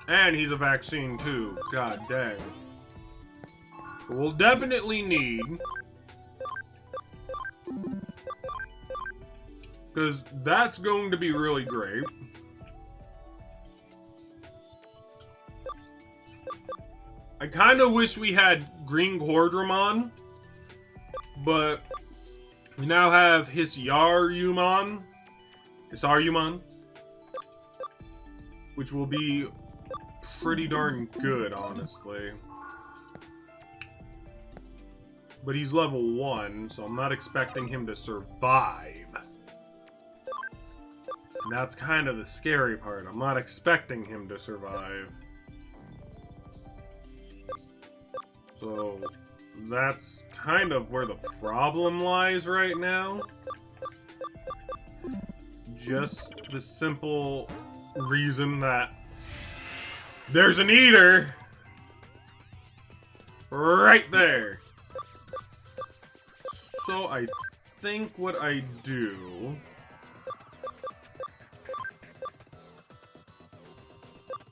And he's a vaccine too. God dang. But we'll definitely need... because that's going to be really great. I kind of wish we had Green Quadramon, but we now have Hisaryumon, which will be pretty darn good, honestly. But he's level 1, so I'm not expecting him to survive. And that's kind of the scary part. I'm not expecting him to survive. So, that's kind of where the problem lies right now. Just the simple reason that there's an eater right there. So I think what I do...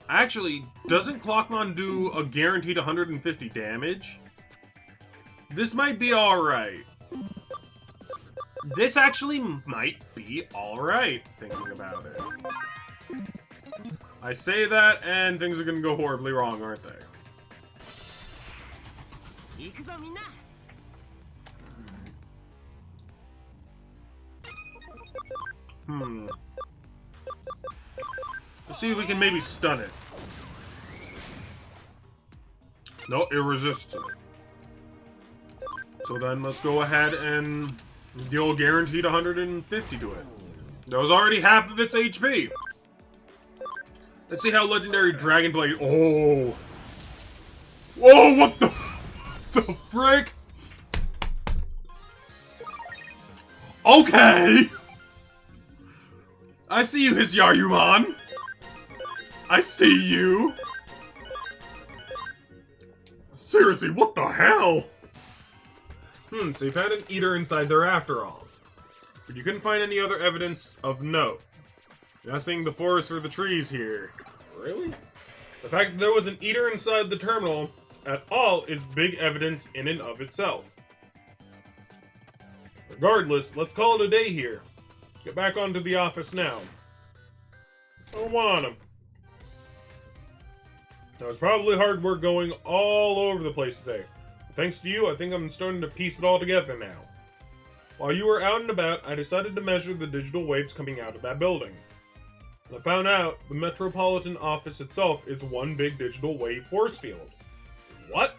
actually, doesn't Clockmon do a guaranteed 150 damage? This might be alright. This actually might be alright, thinking about it. I say that, and things are gonna go horribly wrong, aren't they? Let's see if we can maybe stun it. No, it resists it. So then let's go ahead and deal guaranteed 150 to it. That was already half of its HP. Let's see how Legendary Dragon Blade... oh! Whoa, what the frick? Okay! I see you, Hisaryumon. I see you. Seriously, what the hell? So you've had an eater inside there after all. But you couldn't find any other evidence of note. You're not seeing the forest or the trees here. Really? The fact that there was an eater inside the terminal at all is big evidence in and of itself. Regardless, let's call it a day here. Get back onto the office now. I don't want him. Now, it's probably hard work going all over the place today. But thanks to you, I think I'm starting to piece it all together now. While you were out and about, I decided to measure the digital waves coming out of that building. I found out the Metropolitan Office itself is one big digital wave force field. What?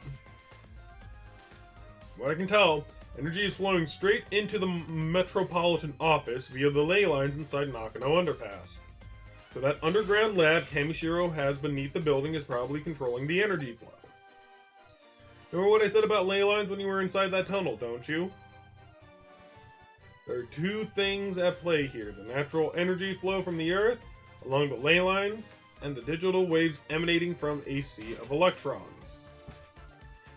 From what I can tell, energy is flowing straight into the Metropolitan Office via the ley lines inside Nakano Underpass. So that underground lab Kamishiro has beneath the building is probably controlling the energy flow. Remember what I said about ley lines when you were inside that tunnel, don't you? There are 2 things at play here. The natural energy flow from the Earth, along the ley lines, and the digital waves emanating from a sea of electrons.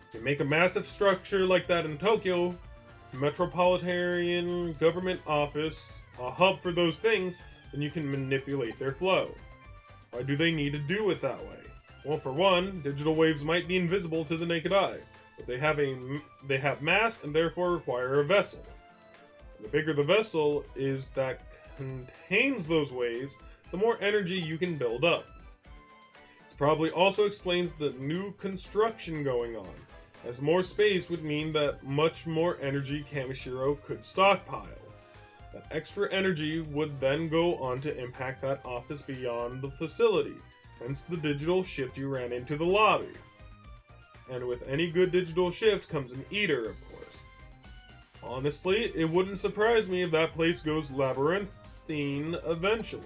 If you make a massive structure like that in Tokyo, Metropolitan Government Office, a hub for those things, then you can manipulate their flow. Why do they need to do it that way? Well, for one, digital waves might be invisible to the naked eye, but they have mass and therefore require a vessel. And the bigger the vessel is that contains those waves, the more energy you can build up. This probably also explains the new construction going on, as more space would mean that much more energy Kamishiro could stockpile. That extra energy would then go on to impact that office beyond the facility, hence the digital shift you ran into the lobby. And with any good digital shift comes an eater, of course. Honestly, it wouldn't surprise me if that place goes labyrinthine eventually.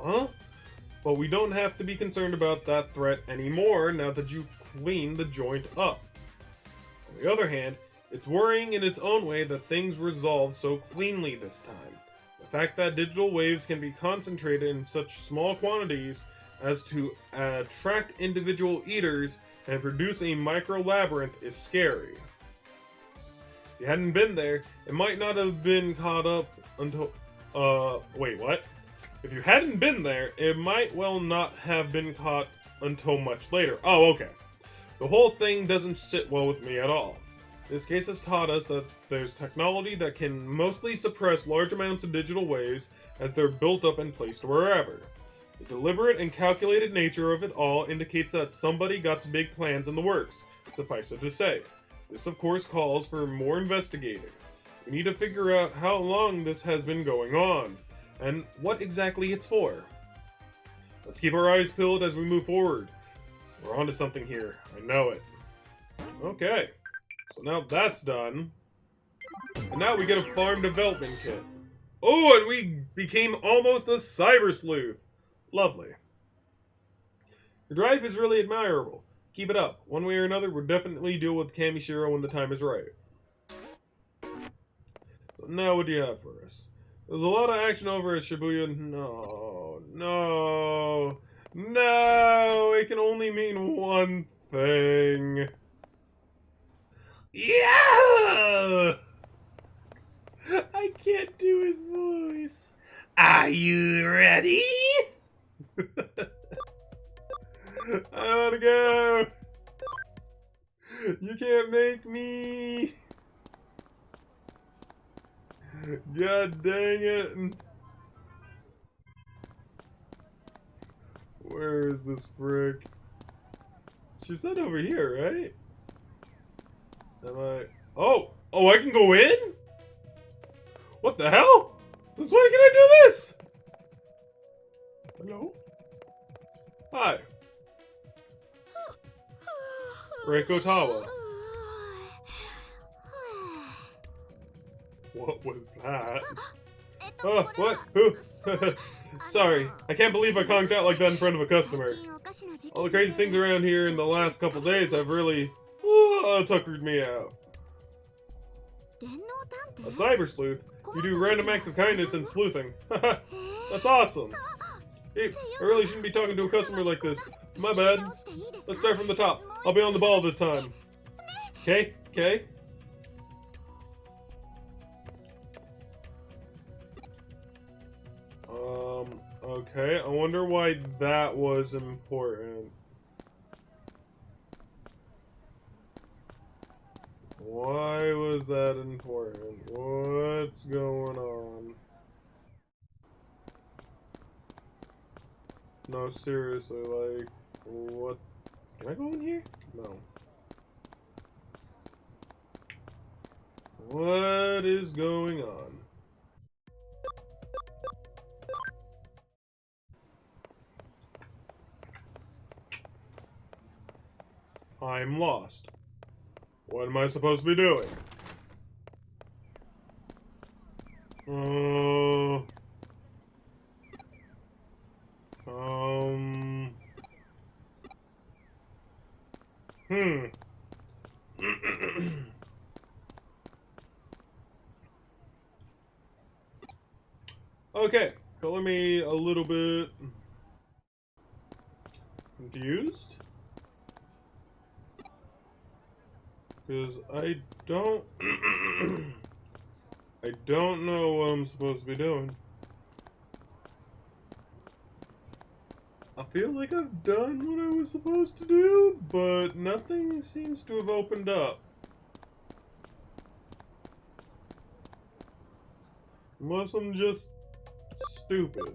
Huh? But we don't have to be concerned about that threat anymore now that you've cleaned the joint up. On the other hand, It's worrying in its own way that things resolved so cleanly this time. The fact that digital waves can be concentrated in such small quantities as to attract individual eaters and produce a micro labyrinth is scary. If you hadn't been there, it might not have been caught up until. Wait, what? If you hadn't been there, it might well not have been caught until much later. Oh, okay. The whole thing doesn't sit well with me at all. This case has taught us that there's technology that can mostly suppress large amounts of digital waves as they're built up and placed wherever. The deliberate and calculated nature of it all indicates that somebody got some big plans in the works, suffice it to say. This of course calls for more investigating. We need to figure out how long this has been going on, and what exactly it's for. Let's keep our eyes peeled as we move forward. We're onto something here, I know it. Okay. So now that's done. And now we get a farm development kit. Oh, and we became almost a Cyber Sleuth. Lovely. Your drive is really admirable. Keep it up. One way or another, we'll definitely deal with Kamishiro when the time is right. So now what do you have for us? There's a lot of action over at Shibuya. No. It can only mean one thing. Yeah! I can't do his voice. Are you ready? I wanna go. You can't make me. God dang it. Where is this frick? She said over here, right? Am I? Oh, I can go in? What the hell? Since when can I do this? Hello? Hi. Reiko Tawa. What was that? Oh, what? Who? Sorry, I can't believe I conked out like that in front of a customer. All the crazy things around here in the last couple days have really tuckered me out. A cyber sleuth? You do random acts of kindness and sleuthing. That's awesome. Hey, I really shouldn't be talking to a customer like this. My bad. Let's start from the top. I'll be on the ball this time. Okay? Okay, I wonder why that was important. Why was that important? What's going on? No, seriously, like, what? Can I go in here? No. What is going on? I'm lost. What am I supposed to be doing? Okay, color me a little bit confused. Because I don't know what I'm supposed to be doing. I feel like I've done what I was supposed to do, but nothing seems to have opened up. Unless I'm just stupid.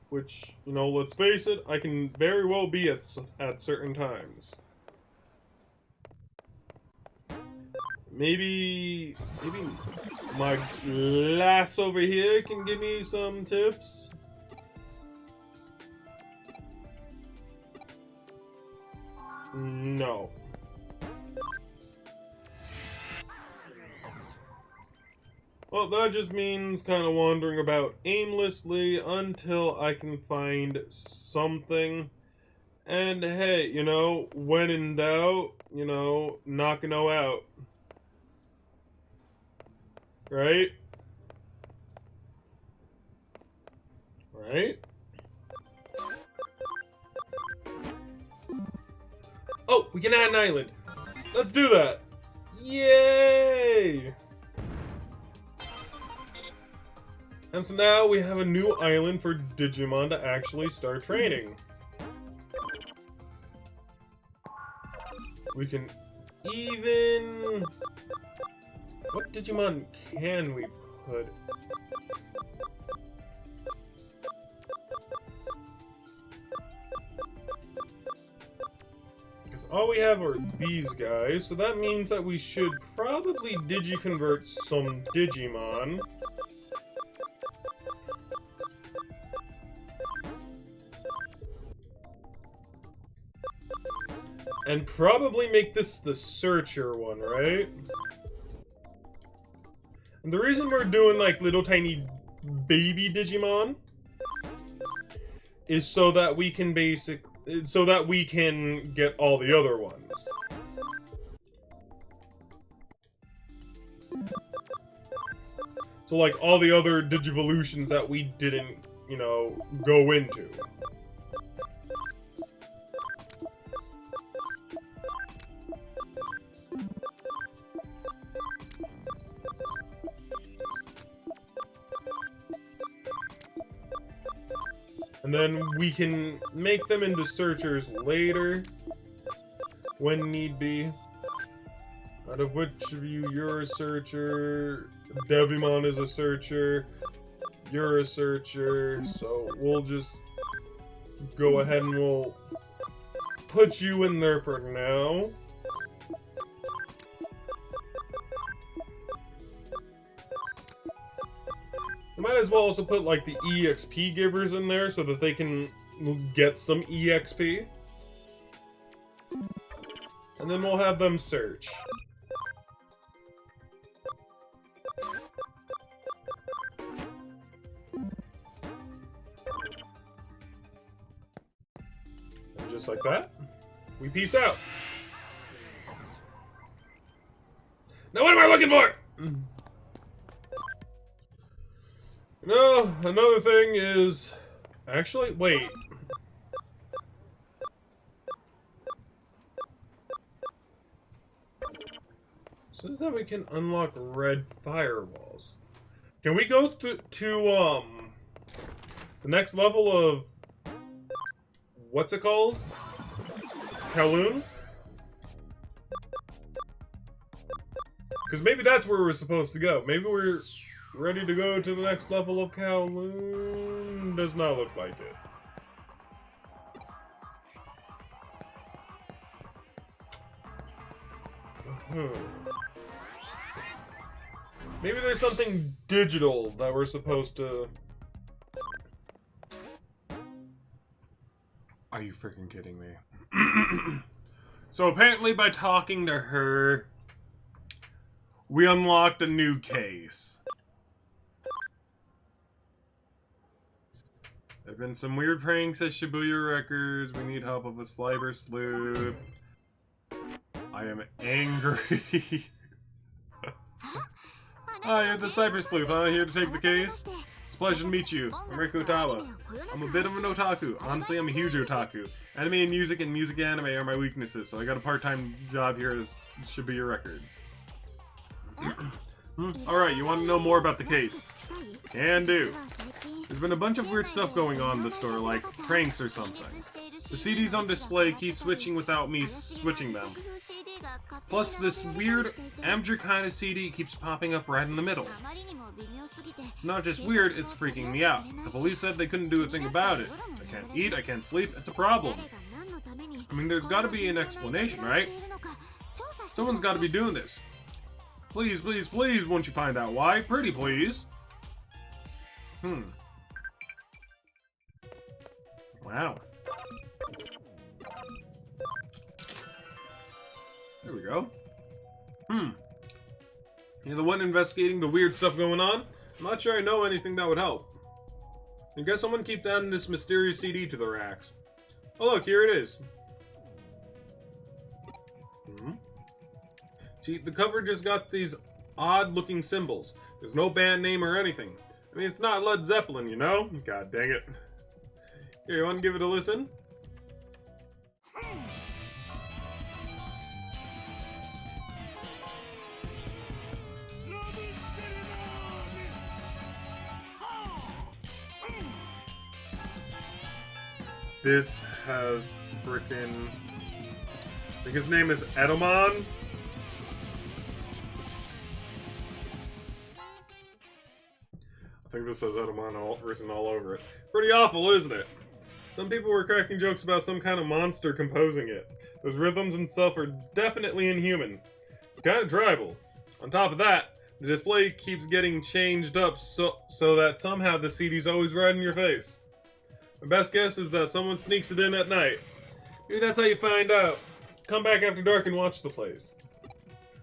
Which, you know, let's face it, I can very well be at certain times. Maybe my glass over here can give me some tips. No. Well, that just means kind of wandering about aimlessly until I can find something. And hey, you know, when in doubt, you know, knock no out. Right? Right? Oh, we can add an island. Let's do that. Yay! And so now we have a new island for Digimon to actually start training. We can even... What Digimon can we put? Because all we have are these guys, so that means that we should probably Digi-convert some Digimon. And probably make this the Searcher one, right? And the reason we're doing like little tiny baby Digimon is so that we can get all the other ones. So like all the other Digivolutions that we didn't, you know, go into. And then we can make them into Searchers later, when need be. Out of which of you, you're a Searcher, Devimon is a Searcher, you're a Searcher, so we'll just go ahead and we'll put you in there for now. Might as well also put like the EXP givers in there so that they can get some EXP. And then we'll have them search. And just like that, we peace out. Now what am I looking for? No, another thing is... Actually, wait. Says that we can unlock red firewalls. Can we go to the next level of... What's it called? Kowloon? Because maybe that's where we're supposed to go. Maybe we're... ready to go to the next level of Kowloon? Does not look like it. Maybe there's something digital that we're supposed to... Are you freaking kidding me? So apparently by talking to her, we unlocked a new case. There have been some weird pranks at Shibuya Records. We need help of a Cyber Sleuth. I am angry. Hi, you're the Cyber Sleuth. I'm here to take the case. It's a pleasure to meet you. I'm Riku Tawa. I'm a bit of an otaku. Honestly, I'm a huge otaku. Anime and music anime are my weaknesses, so I got a part-time job here at Shibuya Records. Alright, you want to know more about the case? Can do. There's been a bunch of weird stuff going on in the store, like pranks or something. The CDs on display keep switching without me switching them. Plus, this weird amateur kind of CD keeps popping up right in the middle. It's not just weird, it's freaking me out. The police said they couldn't do a thing about it. I can't eat, I can't sleep, it's a problem. I mean, there's gotta be an explanation, right? Someone's gotta be doing this. Please, please, please, won't you find out why? Pretty please. Wow. There we go. You're the one investigating the weird stuff going on? I'm not sure I know anything that would help. I guess someone keeps adding this mysterious CD to the racks. Oh look, here it is. See, the cover just got these odd-looking symbols. There's no band name or anything. I mean, it's not Led Zeppelin, you know? God dang it. Here, you want to give it a listen? This has frickin'... I think his name is Edelman. I think this says Edelman written all over it. Pretty awful, isn't it? Some people were cracking jokes about some kind of monster composing it. Those rhythms and stuff are definitely inhuman. It's kind of tribal. On top of that, the display keeps getting changed up so that somehow the CD's always right in your face. My best guess is that someone sneaks it in at night. Maybe that's how you find out. Come back after dark and watch the place.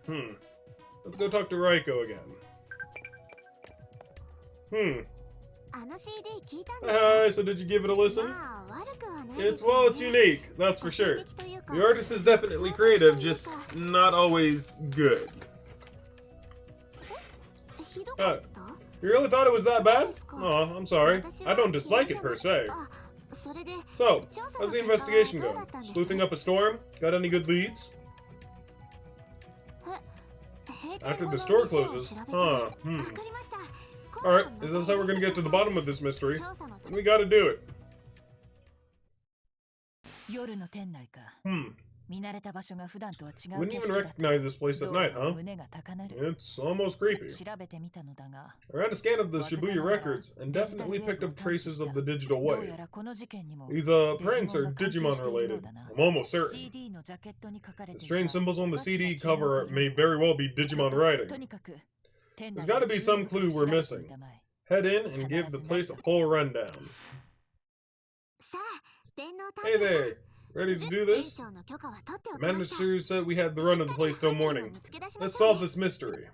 Let's go talk to Raiko again. Hi, so did you give it a listen? It's unique, that's for sure. The artist is definitely creative, just not always good. You really thought it was that bad? Oh, I'm sorry. I don't dislike it per se. So, how's the investigation going? Sleuthing up a storm? Got any good leads? After the store closes? Huh, Alright, is this how we're gonna get to the bottom of this mystery? Then we gotta do it. Wouldn't even recognize this place at night, huh? It's almost creepy. I ran a scan of the Shibuya records and definitely picked up traces of the digital way. These pranks are Digimon related. I'm almost certain. The strange symbols on the CD cover may very well be Digimon writing. There's gotta be some clue we're missing. Head in and give the place a full rundown. Hey there! Ready to do this? The manager said we had the run of the place till morning. Let's solve this mystery.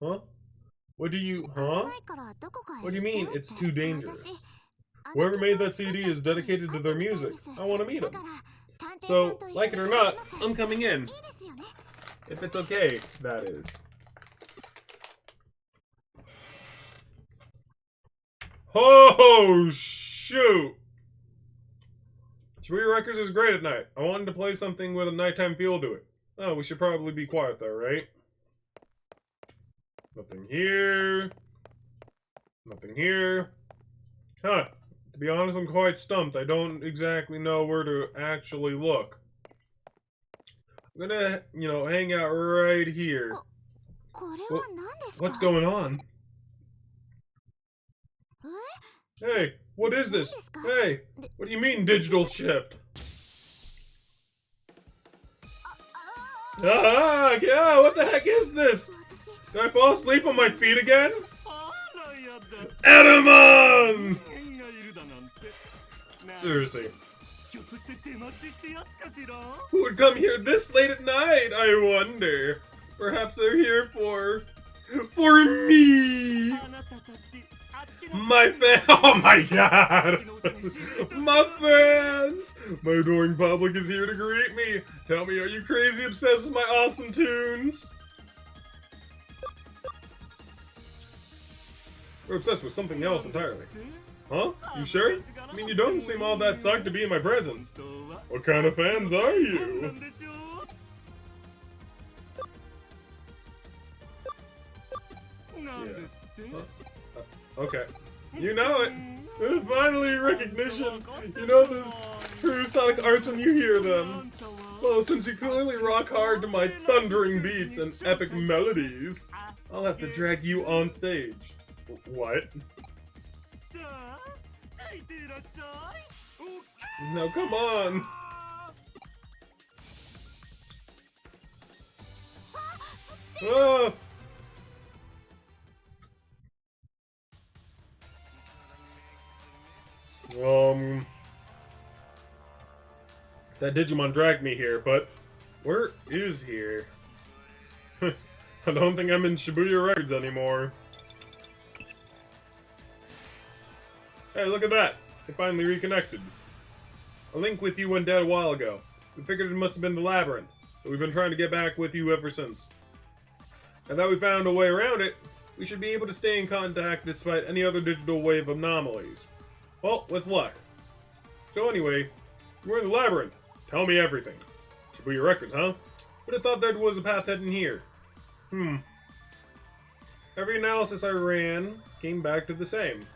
Huh? What do you mean it's too dangerous? Whoever made that CD is dedicated to their music. I want to meet them. So, like it or not, I'm coming in. If it's okay, that is. Oh, shoot! Shibuya Records is great at night. I wanted to play something with a nighttime feel to it. Oh, we should probably be quiet though, right? Nothing here. Nothing here. Huh. To be honest, I'm quite stumped. I don't exactly know where to actually look. I'm gonna, hang out right here. What's going on? Hey, what is this? Hey, what do you mean digital shift? Yeah, what the heck is this? Did I fall asleep on my feet again? Edamon! Seriously. Who would come here this late at night, I wonder? Perhaps they're here for me! Oh my god! My fans! My adoring public is here to greet me. Tell me, are you crazy obsessed with my awesome tunes? We're obsessed with something else entirely. Huh? You sure? I mean, you don't seem all that psyched to be in my presence. What kind of fans are you? Yeah. Okay. You know it. Finally, recognition. You know this true sonic arts when you hear them. Well, since you clearly rock hard to my thundering beats and epic melodies, I'll have to drag you on stage. What? Now come on. Ah. That Digimon dragged me here, but where is here? I don't think I'm in Shibuya Records anymore. Hey, look at that! They finally reconnected. A link with you went down a while ago. We figured it must have been the labyrinth, but we've been trying to get back with you ever since. Now that we found a way around it, we should be able to stay in contact despite any other digital wave anomalies. Well, with luck. So anyway, we're in the labyrinth. Tell me everything. Shibuya Records, huh? Would have thought there was a path heading here. Every analysis I ran came back to the same.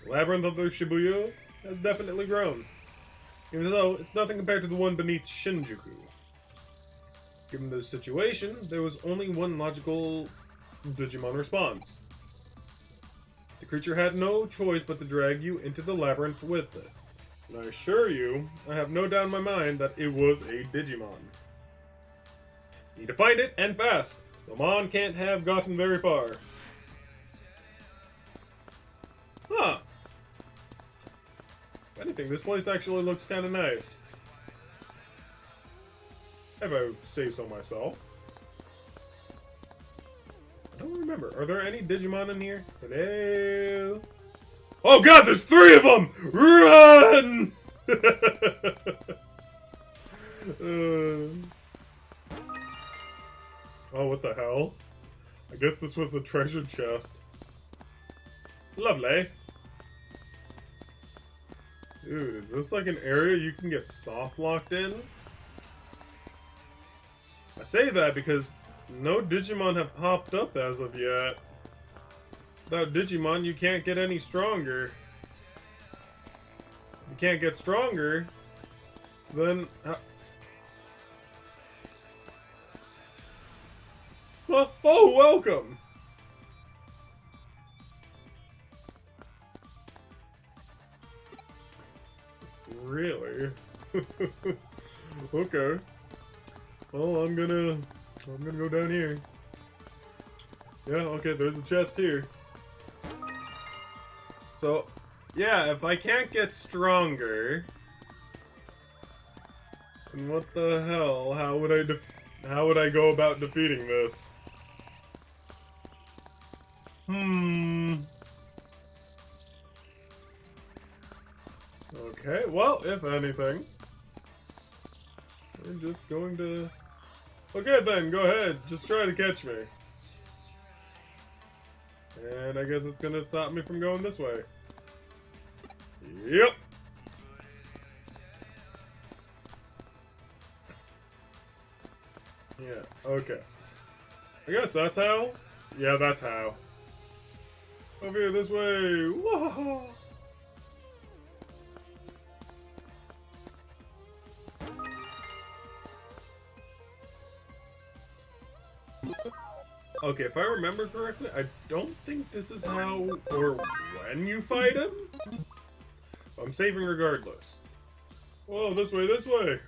The labyrinth of the Shibuya has definitely grown. Even though it's nothing compared to the one beneath Shinjuku. Given the situation, there was only one logical Digimon response. The creature had no choice but to drag you into the labyrinth with it. And I assure you, I have no doubt in my mind that it was a Digimon. Need to find it, and fast! The Mon can't have gotten very far. Huh. If anything, this place actually looks kind of nice. If I say so myself. I don't remember. Are there any Digimon in here? Hello? Oh god, there's 3 of them! Run! Oh, what the hell? I guess this was a treasure chest. Lovely. Dude, is this like an area you can get soft locked in? I say that because no Digimon have popped up as of yet. Without Digimon, you can't get any stronger. If you can't get stronger, then... Oh, welcome! Really? Okay. Well, I'm gonna go down here. Yeah, okay, there's a chest here. So, yeah, if I can't get stronger, then what the hell? How would I go about defeating this? Okay, well, if anything, we're just going to... Okay then, go ahead, just try to catch me. And I guess it's gonna stop me from going this way. Yep. Yeah, okay. I guess that's how? Yeah, that's how. Over here, this way. Whoa! Okay, if I remember correctly, I don't think this is how or when you fight him. I'm saving regardless. Whoa, this way, this way!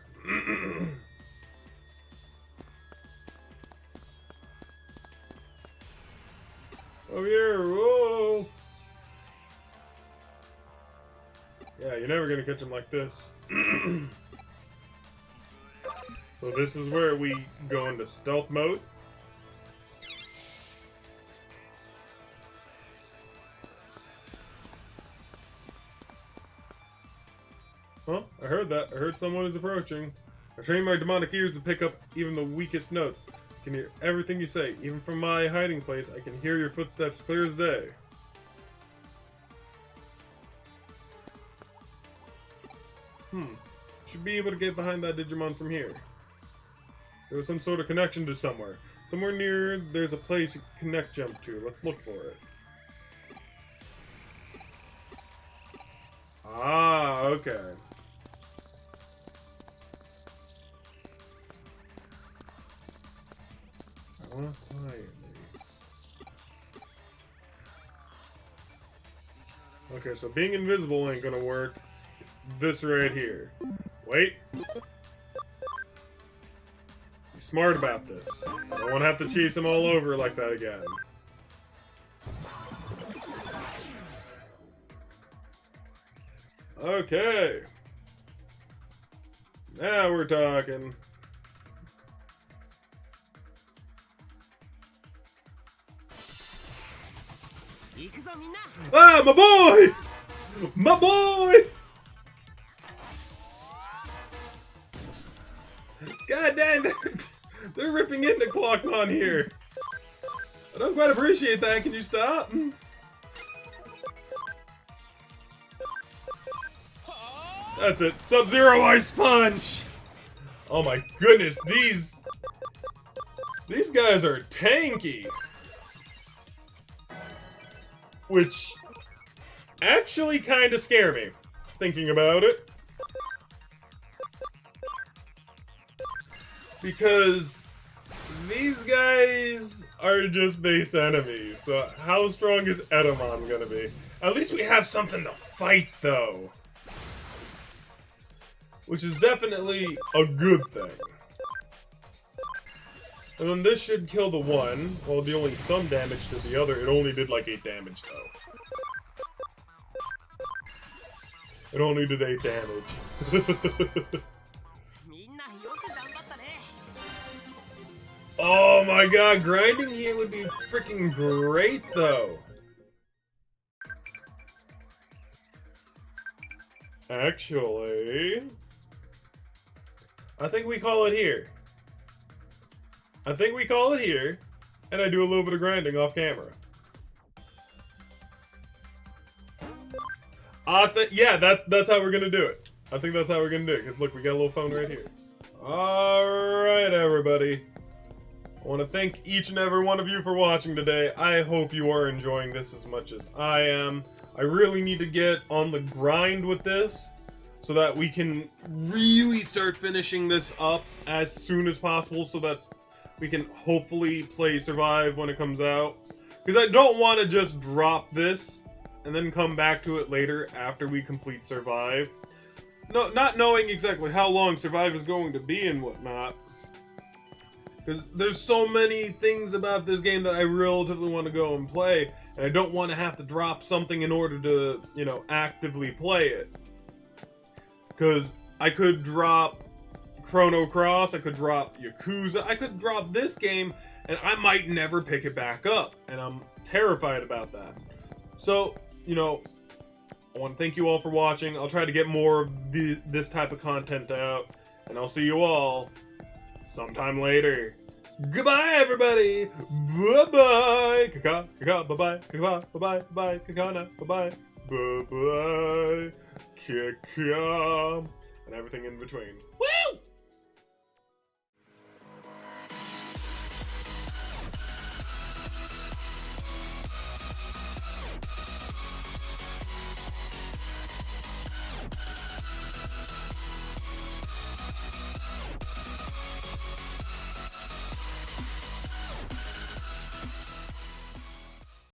Over here, whoa! Yeah, you're never gonna catch him like this. So this is where we go into stealth mode. Huh? I heard that. I heard someone is approaching. I trained my demonic ears to pick up even the weakest notes. I can hear everything you say. Even from my hiding place, I can hear your footsteps clear as day. Should be able to get behind that Digimon from here. There was some sort of connection to somewhere. Somewhere near, there's a place you can connect jump to. Let's look for it. Ah, okay. I want to quietly. Okay, so being invisible ain't gonna work. It's this right here. Wait. Be smart about this. I don't want to have to chase him all over like that again. Okay. Now we're talking. Ah, my boy! My boy! God damn it! They're ripping into Clockmon here. I don't quite appreciate that. Can you stop? That's it. Sub-Zero Ice Punch! Oh my goodness, these guys are tanky. Which actually kind of scare me, thinking about it. Because these guys are just base enemies, so how strong is Edamon gonna be? At least we have something to fight, though. Which is definitely a good thing. And then this should kill the one, while dealing some damage to the other. It only did like 8 damage, though. It only did 8 damage. Oh my god, grinding here would be freaking great, though. Actually, I think we call it here. I think we call it here, and I do a little bit of grinding off camera. Yeah, that's how we're gonna do it. I think that's how we're gonna do it, because look, we got a little phone right here. Alright, everybody. I want to thank each and every one of you for watching today. I hope you are enjoying this as much as I am. I really need to get on the grind with this so that we can really start finishing this up as soon as possible so that we can hopefully play Survive when it comes out. Because I don't want to just drop this and then come back to it later after we complete Survive. No, not knowing exactly how long Survive is going to be and whatnot. Because there's so many things about this game that I relatively want to go and play, and I don't want to have to drop something in order to, you know, actively play it. Because I could drop Chrono Cross, I could drop Yakuza, I could drop this game, and I might never pick it back up, and I'm terrified about that. So, you know, I want to thank you all for watching. I'll try to get more of this type of content out, and I'll see you all sometime later. Goodbye, everybody. Bye-bye. Kaka, kaka, bye-bye. Kaka, bye-bye, bye-bye. Kakana, bye-bye. Bye-bye. Kaka. And everything in between. Woo!